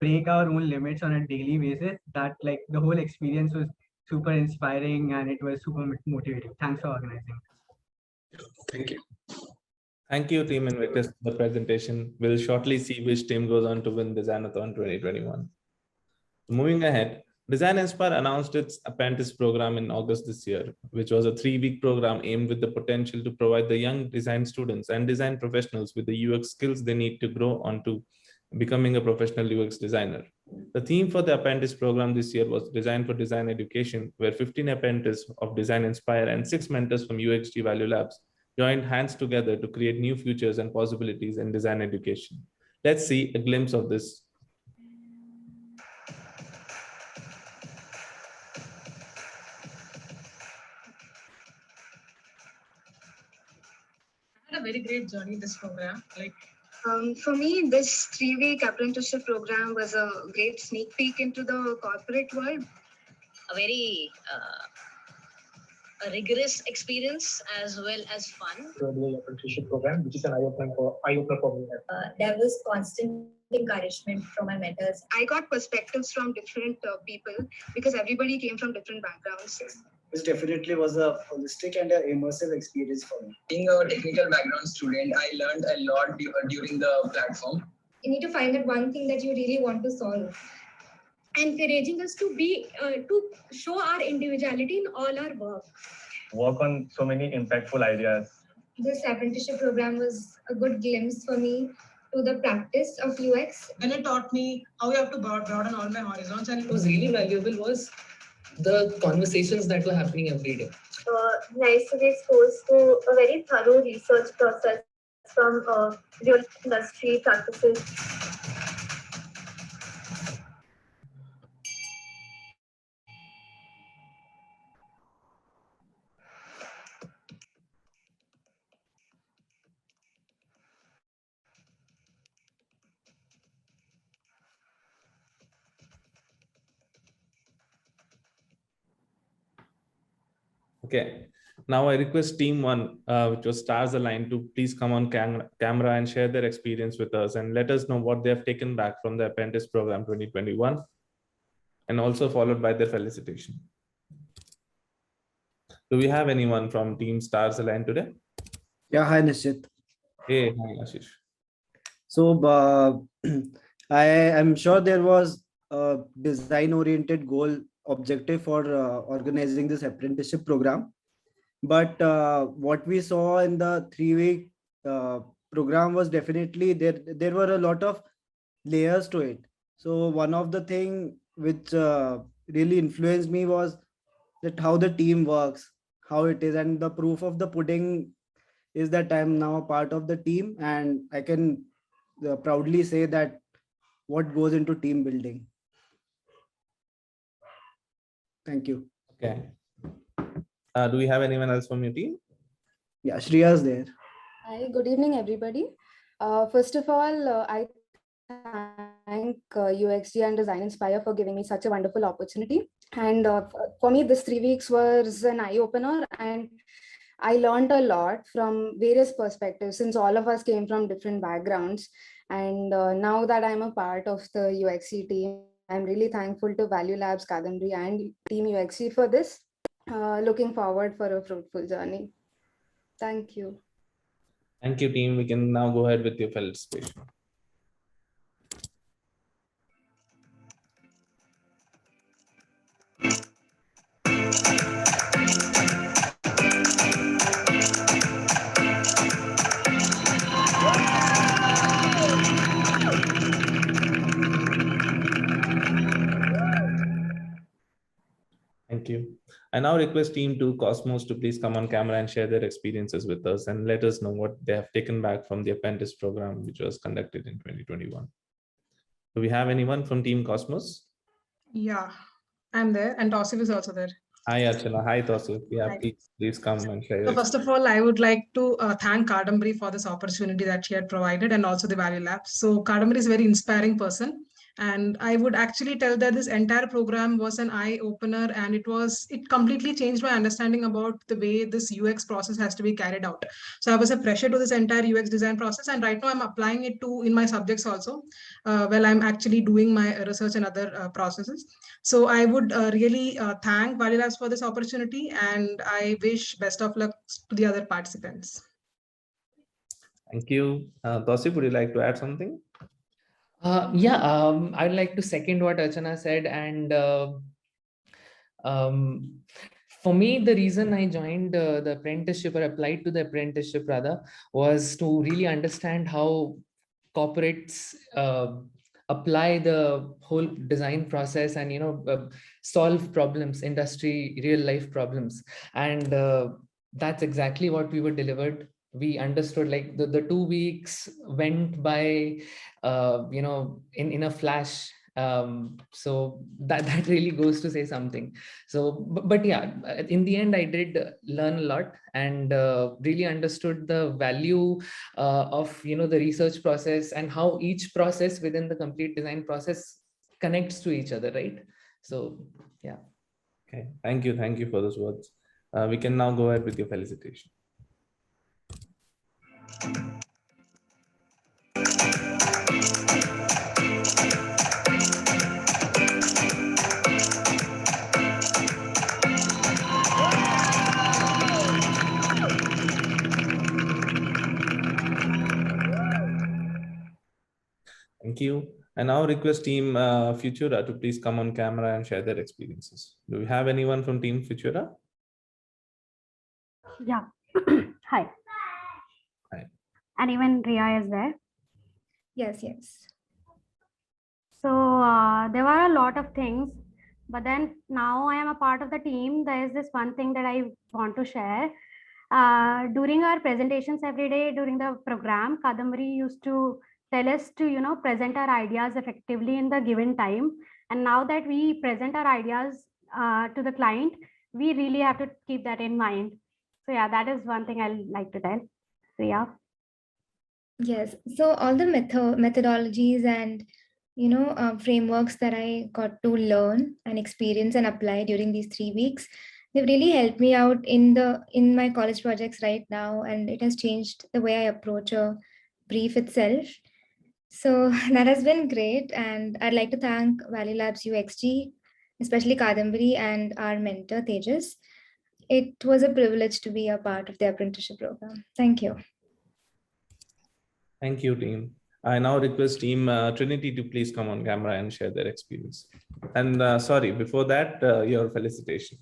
break our own limits on a daily basis. That like the whole experience was super inspiring and it was super motivating. Thanks for organizing.
Thank you.
Thank you, Team Invictus, for the presentation. We'll shortly see which team goes on to win Designathon 2021. Moving ahead, Design Inspire announced its apprentice program in August this year, which was a 3-week program aimed with the potential to provide the young design students and design professionals with the UX skills they need to grow onto becoming a professional UX designer. The theme for the apprentice program this year was Design for Design Education, where 15 apprentices of Design Inspire and 6 mentors from UXG ValueLabs joined hands together to create new futures and possibilities in design education. Let's see a glimpse of this.
I had a very great journey this program.
For me, this 3-week apprenticeship program was a great sneak peek into the corporate world.
A very a rigorous experience as well as fun.
The apprenticeship program, which is an eye-opener for me.
There was constant encouragement from my mentors. I got perspectives from different people because everybody came from different backgrounds.
This definitely was a holistic and an immersive experience for me.
Being a technical background student, I learned a lot during the platform.
You need to find that one thing that you really want to solve. Encouraging us to to show our individuality in all our work.
Work on so many impactful ideas.
This apprenticeship program was a good glimpse for me to the practice of UX.
When it taught me how you have to broaden all my horizons, and
What was really valuable was the conversations that were happening every day.
Nice to be exposed to a very thorough research process from real industry practices.
Okay, now I request team 1, which was Stars Aligned, to please come on camera and share their experience with us and let us know what they have taken back from the apprentice program 2021, and also followed by their felicitation. Do we have anyone from team Stars Aligned today?
Yeah, hi Nishit.
Hey, hi Ashish.
So I am sure there was a design-oriented goal objective for organizing this apprenticeship program. But what we saw in the 3-week program was definitely there were a lot of layers to it. So one of the thing which really influenced me was that how the team works, how it is, and the proof of the pudding is that I'm now a part of the team, and I can proudly say that what goes into team building. Thank you.
Okay. Do we have anyone else from your team?
Yeah, Shreya's there.
Hi, good evening, everybody. First of all, I thank UXG and Design Inspire for giving me such a wonderful opportunity. And for me, this 3 weeks was an eye-opener, and I learned a lot from various perspectives since all of us came from different backgrounds. And now that I'm a part of the UXG team, I'm really thankful to ValueLabs, Kadambari, and Team UXG for this. Looking forward for a fruitful journey. Thank you.
Thank you, team. We can now go ahead with your felicitation. Thank you. I now request Team 2 Cosmos to please come on camera and share their experiences with us and let us know what they have taken back from the apprentice program, which was conducted in 2021. Do we have anyone from Team Cosmos?
Yeah, I'm there, and Tausif is also there.
Hi, Archana. Hi, Tausif. Yeah,
Hi.
please come and share.
So first of all, I would like to thank Kadambari for this opportunity that she had provided, and also the ValueLabs. So Kadambari is a very inspiring person, And I would actually tell that this entire program was an eye opener, and it completely changed my understanding about the way this UX process has to be carried out. So I was a fresher to this entire UX design process, and right now I'm applying it to in my subjects also, while I'm actually doing my research and other processes. So I would really thank ValueLabs for this opportunity, and I wish best of luck to the other participants.
Thank you. Tausif, would you like to add something?
I'd like to second what Archana said. And for me, the reason I joined the apprenticeship, or applied to the apprenticeship rather, was to really understand how corporates apply the whole design process and solve problems, industry real life problems. And that's exactly what we were delivered. We understood, like the 2 weeks went by in a flash. So that really goes to say something. So but yeah, in the end I did learn a lot, and really understood the value of the research process, and how each process within the complete design process connects to each other, right? So yeah.
Okay, thank you for those words. We can now go ahead with your felicitation. Thank you. I now request Team Futura to please come on camera and share their experiences. Do we have anyone from Team Futura?
Yeah. Hi.
Hi.
And even Ria is there.
Yes, yes.
So there were a lot of things, but then now I am a part of the team. There is this one thing that I want to share. During our presentations every day during the program, Kadambari used to tell us to present our ideas effectively in the given time. And now that we present our ideas to the client, we really have to keep that in mind. So yeah, that is one thing I like to tell. So yeah.
Yes. So all the methodologies and frameworks that I got to learn and experience and apply during these 3 weeks, they've really helped me out in my college projects right now, and it has changed the way I approach a brief itself. So that has been great, and I'd like to thank ValueLabs UXG, especially Kadambari and our mentor Tejas. It was a privilege to be a part of the apprenticeship program. Thank you.
Thank you, team. I now request Team Trinity to please come on camera and share their experience. And sorry, before that, your felicitation.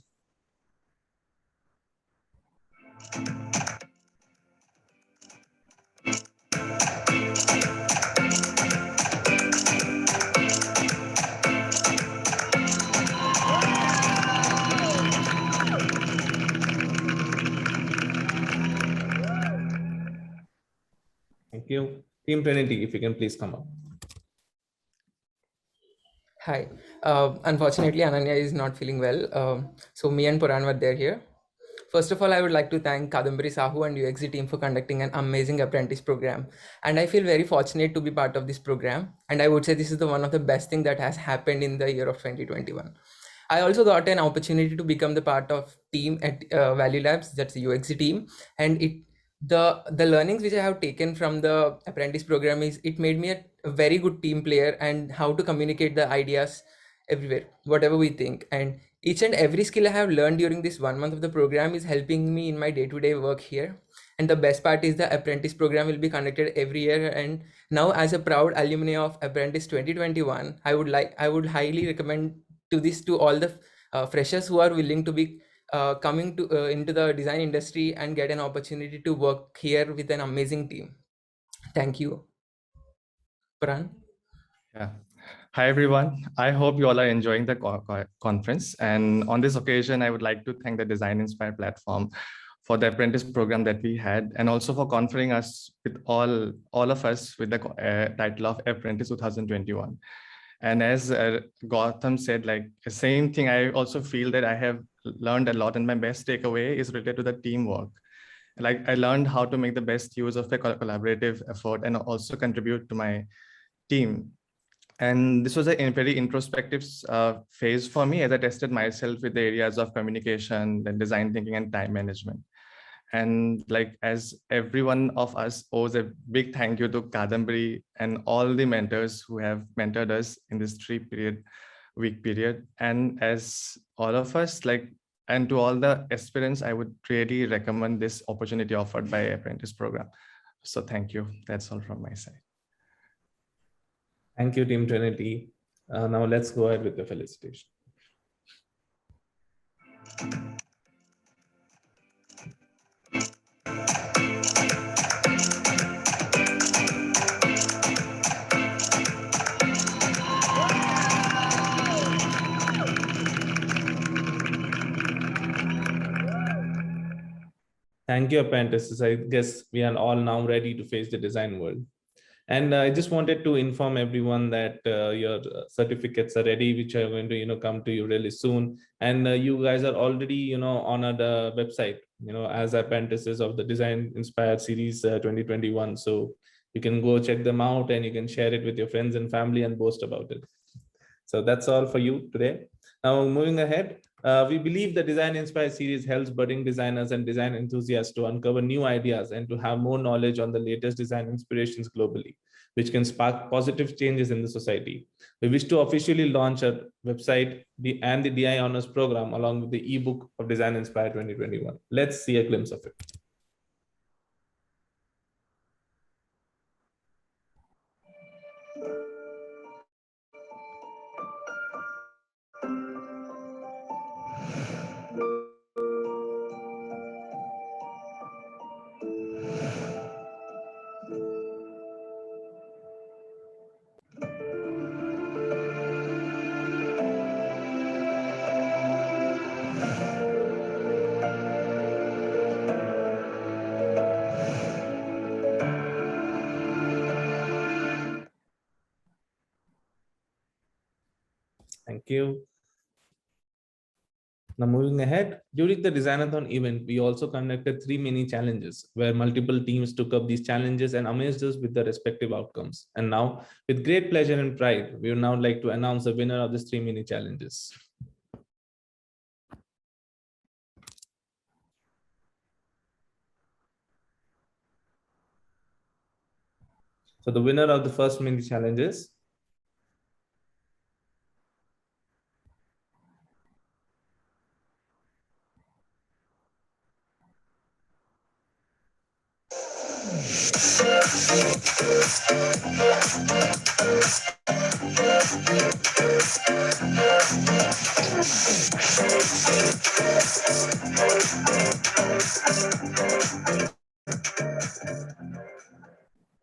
Thank you. Team Trinity, if you can please come up.
Hi. Unfortunately, Ananya is not feeling well. So me and Puran were there here. First of all, I would like to thank Kadambari Sahu and UXG team for conducting an amazing apprentice program. And I feel very fortunate to be part of this program. And I would say this is one of the best things that has happened in the year of 2021. I also got an opportunity to become the part of team at ValueLabs, that's the UXG team. And the learnings which I have taken from the apprentice program is it made me a very good team player, and how to communicate the ideas everywhere, whatever we think. And each and every skill I have learned during this 1 month of the program is helping me in my day-to-day work here. And the best part is the apprentice program will be conducted every year. And now, as a proud alumni of Apprentice 2021, I would highly recommend to all the freshers who are willing to be coming to into the design industry and get an opportunity to work here with an amazing team. Thank you. Pran?
Yeah. Hi, everyone. I hope you all are enjoying the conference. And on this occasion, I would like to thank the Design Inspire platform for the apprentice program that we had, and also for conferring us with all of us with the title of Apprentice 2021. And as Gautam said, like the same thing, I also feel that I have learned a lot, and my best takeaway is related to the teamwork. Like I learned how to make the best use of a collaborative effort and also contribute to my team. And this was a very introspective phase for me as I tested myself with the areas of communication, then design thinking, and time management. And like, as every one of us owes a big thank you to Kadambari and all the mentors who have mentored us in this 3-week period. And as all of us, like, and to all the aspirants, I would really recommend this opportunity offered by Apprentice program. So thank you. That's all from my side.
Thank you, Team Trinity. Now let's go ahead with the felicitation. Thank you, apprentices. I guess we are all now ready to face the design world. And I just wanted to inform everyone that your certificates are ready, which are going to, come to you really soon. And you guys are already, on the website, as apprentices of the Design Inspired Series 2021. So you can go check them out and you can share it with your friends and family and boast about it. So that's all for you today. Now, moving ahead, we believe the Design Inspired series helps budding designers and design enthusiasts to uncover new ideas and to have more knowledge on the latest design inspirations globally, which can spark positive changes in the society. We wish to officially launch our website and the DI Honors program along with the ebook of Design Inspired 2021. Let's see a glimpse of it. Thank you. Now moving ahead, during the Designathon event, we also conducted 3 mini challenges where multiple teams took up these challenges and amazed us with the respective outcomes. And now, with great pleasure and pride, we would now like to announce the winner of these 3 mini challenges. So the winner of the first mini challenge is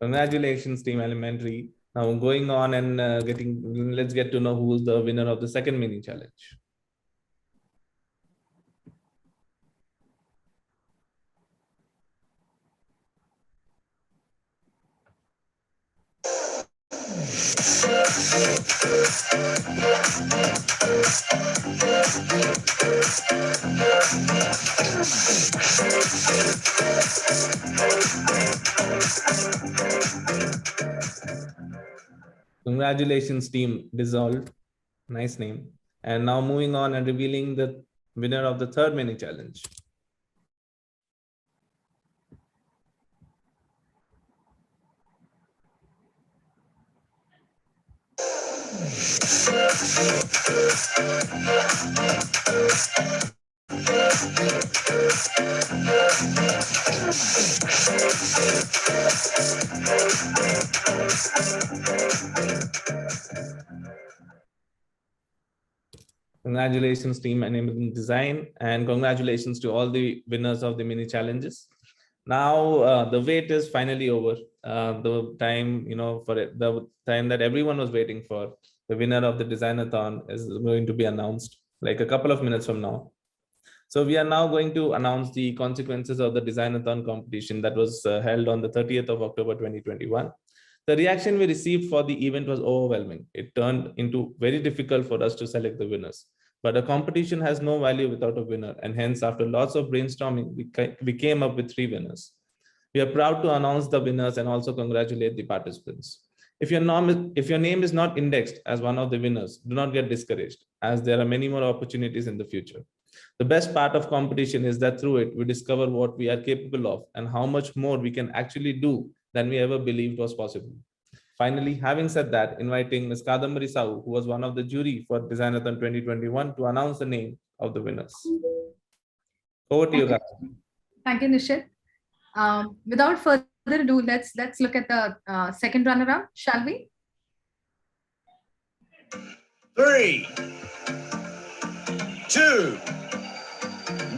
Congratulations, Team Elementary. Now going on and let's get to know who's the winner of the second mini challenge. Congratulations, Team Dissolved. Nice name. And now moving on and revealing the winner of the third mini challenge. Congratulations, Team Enabling Design, and congratulations to all the winners of the mini challenges. Now the wait is finally over. The time, for it, the time that everyone was waiting for, the winner of the Designathon is going to be announced like a couple of minutes from now. So we are now going to announce the consequences of the Designathon competition that was held on the 30th of October 2021. The reaction we received for the event was overwhelming. It turned into very difficult for us to select the winners. But a competition has no value without a winner, and hence, after lots of brainstorming, we came up with 3 winners. We are proud to announce the winners and also congratulate the participants. If your name is not indexed as one of the winners, do not get discouraged, as there are many more opportunities in the future. The best part of competition is that through it, we discover what we are capable of and how much more we can actually do than we ever believed was possible. Finally, having said that, inviting Ms. Kadambari Sahu, who was one of the jury for Designathon 2021, to announce the name of the winners. Over to you, guys.
Thank you, Nishit. Without further ado, let's look at the second runner-up, shall we?
3, 2,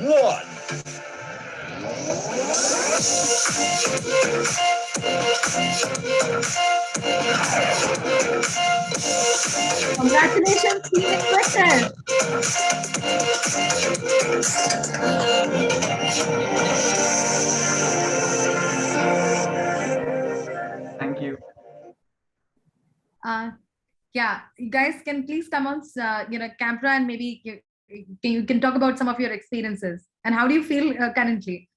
1.
Congratulations, team Inspector.
Thank you.
Yeah, you guys can please come on, camera, and maybe you can talk about some of your experiences and how do you feel currently?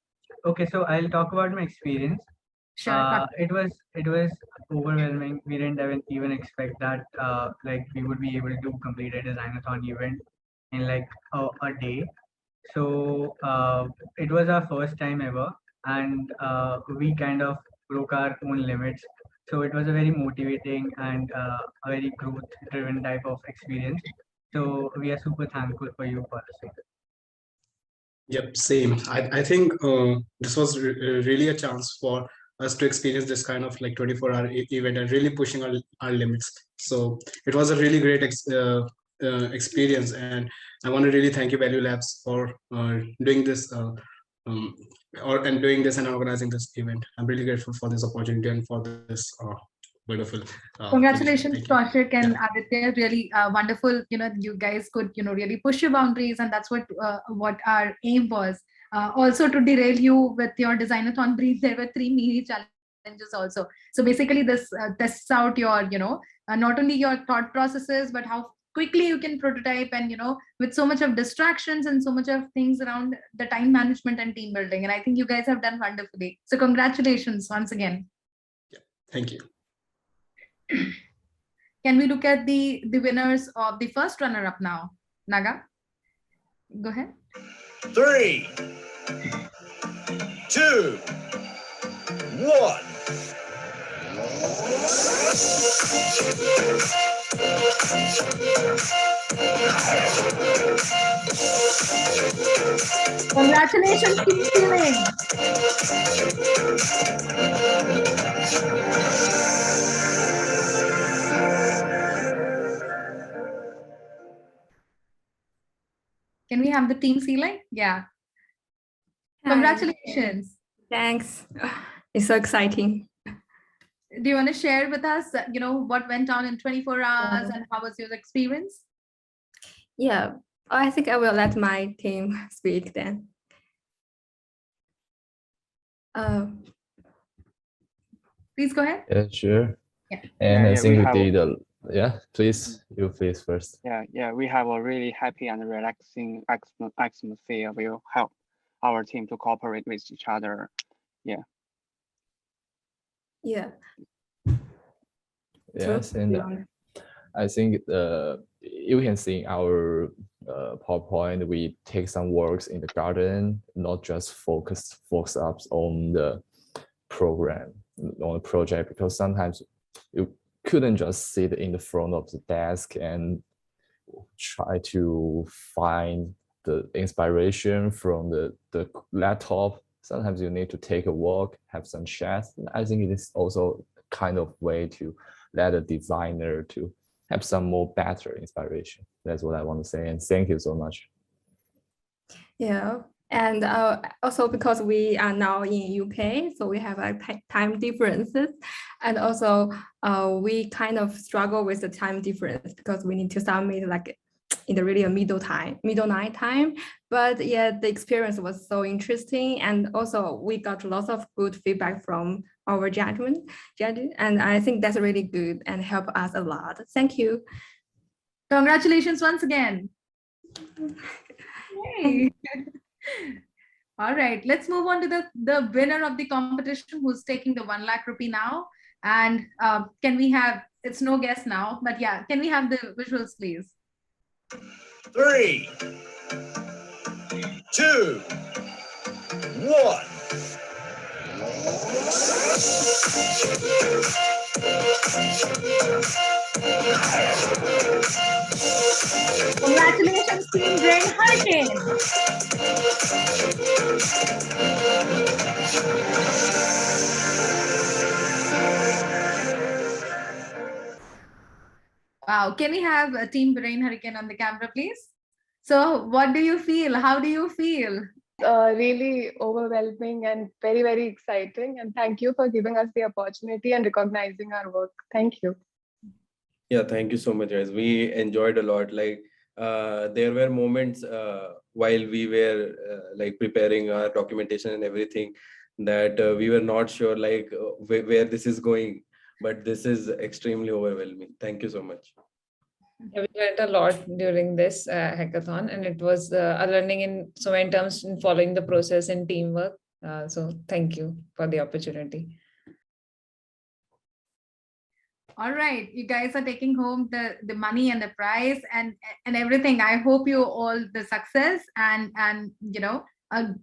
Okay, so I'll talk about my experience.
Sure.
It was overwhelming. We didn't even expect that like we would be able to complete a Designathon event in like a day. So it was our first time ever, and we kind of broke our own limits. So it was a very motivating and a very growth-driven type of experience. So we are super thankful for you for this.
Yep, same. I think this was really a chance for us to experience this kind of like 24-hour event and really pushing our limits. So it was a really great experience, and I want to really thank you, ValueLabs, for doing this and doing this and organizing this event. I'm really grateful for this opportunity and for this wonderful.
Congratulations, Kaushik and Aditya. Really wonderful. You guys could really push your boundaries, and that's what our aim was. Also to derail you with your Designathon brief, there were 3 mini challenges also. So basically, this tests out your not only your thought processes, but how quickly you can prototype, and with so much of distractions and so much of things around the time management and team building. And I think you guys have done wonderfully. So congratulations once again.
Yeah, thank you.
Can we look at the winners of the first runner-up now? Naga, go ahead.
3, 2, 1.
Congratulations, Team Stealing. Can we have the team ceiling? Yeah. Congratulations.
Thanks. It's so exciting.
Do you want to share with us, what went on in 24 hours and how was your experience?
Yeah, I think I will let my team speak then.
Please go ahead.
Yeah, sure.
Yeah.
And I think we did please, you please first.
Yeah, we have a really happy and relaxing atmosphere. Will help our team to cooperate with each other. Yeah.
Yeah.
Yes, and I think you can see in our PowerPoint, we take some works in the garden, not just focus up on the program, on the project, because sometimes you couldn't just sit in the front of the desk and try to find the inspiration from the laptop. Sometimes you need to take a walk, have some chats. I think it is also kind of way to let a designer to have some more better inspiration. That's what I want to say. And thank you so much.
Yeah. And also because we are now in UK, so we have time differences. And also we kind of struggle with the time difference because we need to submit like in the really middle night time. But yeah, the experience was so interesting. And also we got lots of good feedback from our judges. And I think that's really good and help us a lot. Thank you.
Congratulations once again. Yay. All right, let's move on to the winner of the competition, who's taking the 1 lakh rupee now. And can we have, it's no guess now, but yeah, can we have the visuals, please?
3, 2, 1.
Congratulations, Team Brain Hurricane. Wow, can we have a Team Brain Hurricane on the camera, please? So what do you feel? How do you feel?
Really overwhelming and very, very exciting. And thank you for giving us the opportunity and recognizing our work. Thank you.
Yeah, thank you so much, guys. We enjoyed a lot. Like, there were moments while we were like preparing our documentation and everything that we were not sure like where this is going, but this is extremely overwhelming. Thank you so much.
Yeah, we learned a lot during this hackathon, and it was a learning in so many terms in following the process and teamwork. So thank you for the opportunity.
All right, you guys are taking home the money and the prize and everything. I hope you all the success and you know,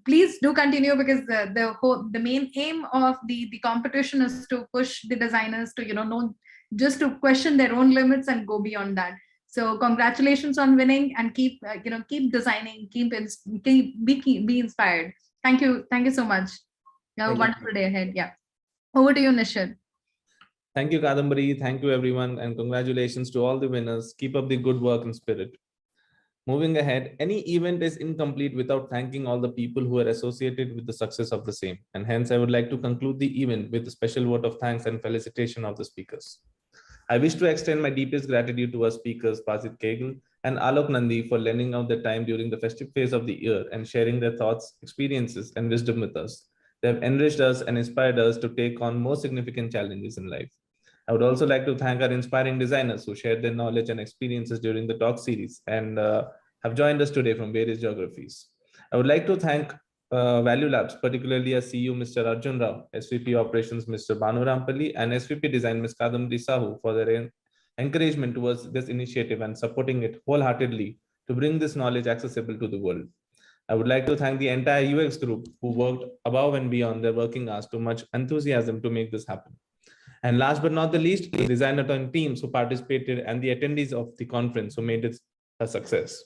please do continue, because the main aim of the competition is to push the designers to, you know just to question their own limits and go beyond that. So congratulations on winning, and keep you know, keep designing, be inspired. Thank you so much. Have a wonderful day ahead. Yeah, over to you, Nishad.
Thank you, Kadambari. Thank you, everyone. And congratulations to all the winners. Keep up the good work and spirit. Moving ahead, any event is incomplete without thanking all the people who are associated with the success of the same. And hence, I would like to conclude the event with a special vote of thanks and felicitation of the speakers. I wish to extend my deepest gratitude to our speakers, Pazit, Kagel, and Alok, Nandi, for lending out their time during the festive phase of the year and sharing their thoughts, experiences, and wisdom with us. They have enriched us and inspired us to take on more significant challenges in life. I would also like to thank our inspiring designers who shared their knowledge and experiences during the talk series and have joined us today from various geographies. I would like to thank ValueLabs, particularly our CEO, Mr. Arjun Rao, SVP Operations, Mr. Banu Rampalli, and SVP Design, Ms. Kadambari Sahu, for their encouragement towards this initiative and supporting it wholeheartedly to bring this knowledge accessible to the world. I would like to thank the entire UX group who worked above and beyond their working hours to much enthusiasm to make this happen. And last but not the least, the Designathon teams who participated and the attendees of the conference who made it a success.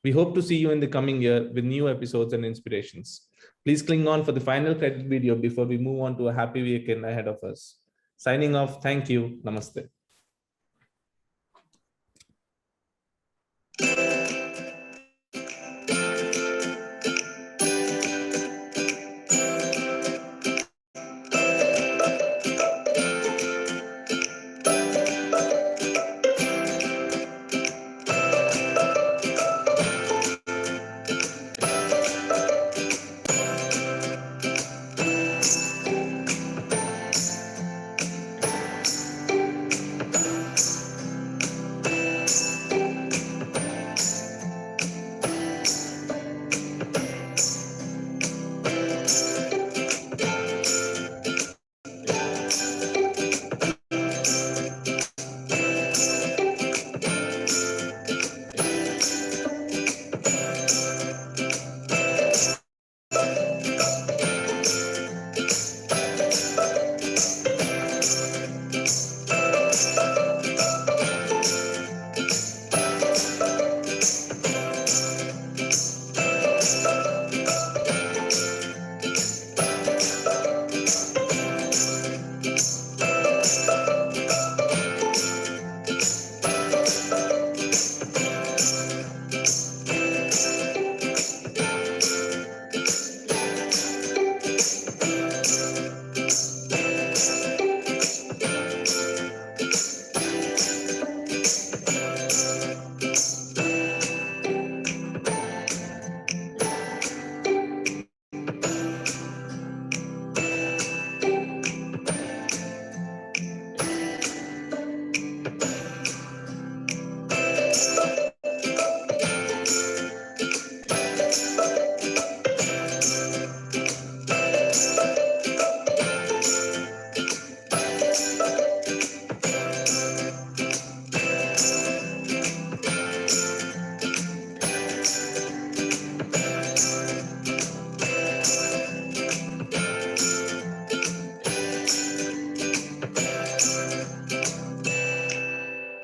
We hope to see you in the coming year with new episodes and inspirations. Please cling on for the final credit video before we move on to a happy weekend ahead of us. Signing off, thank you, namaste.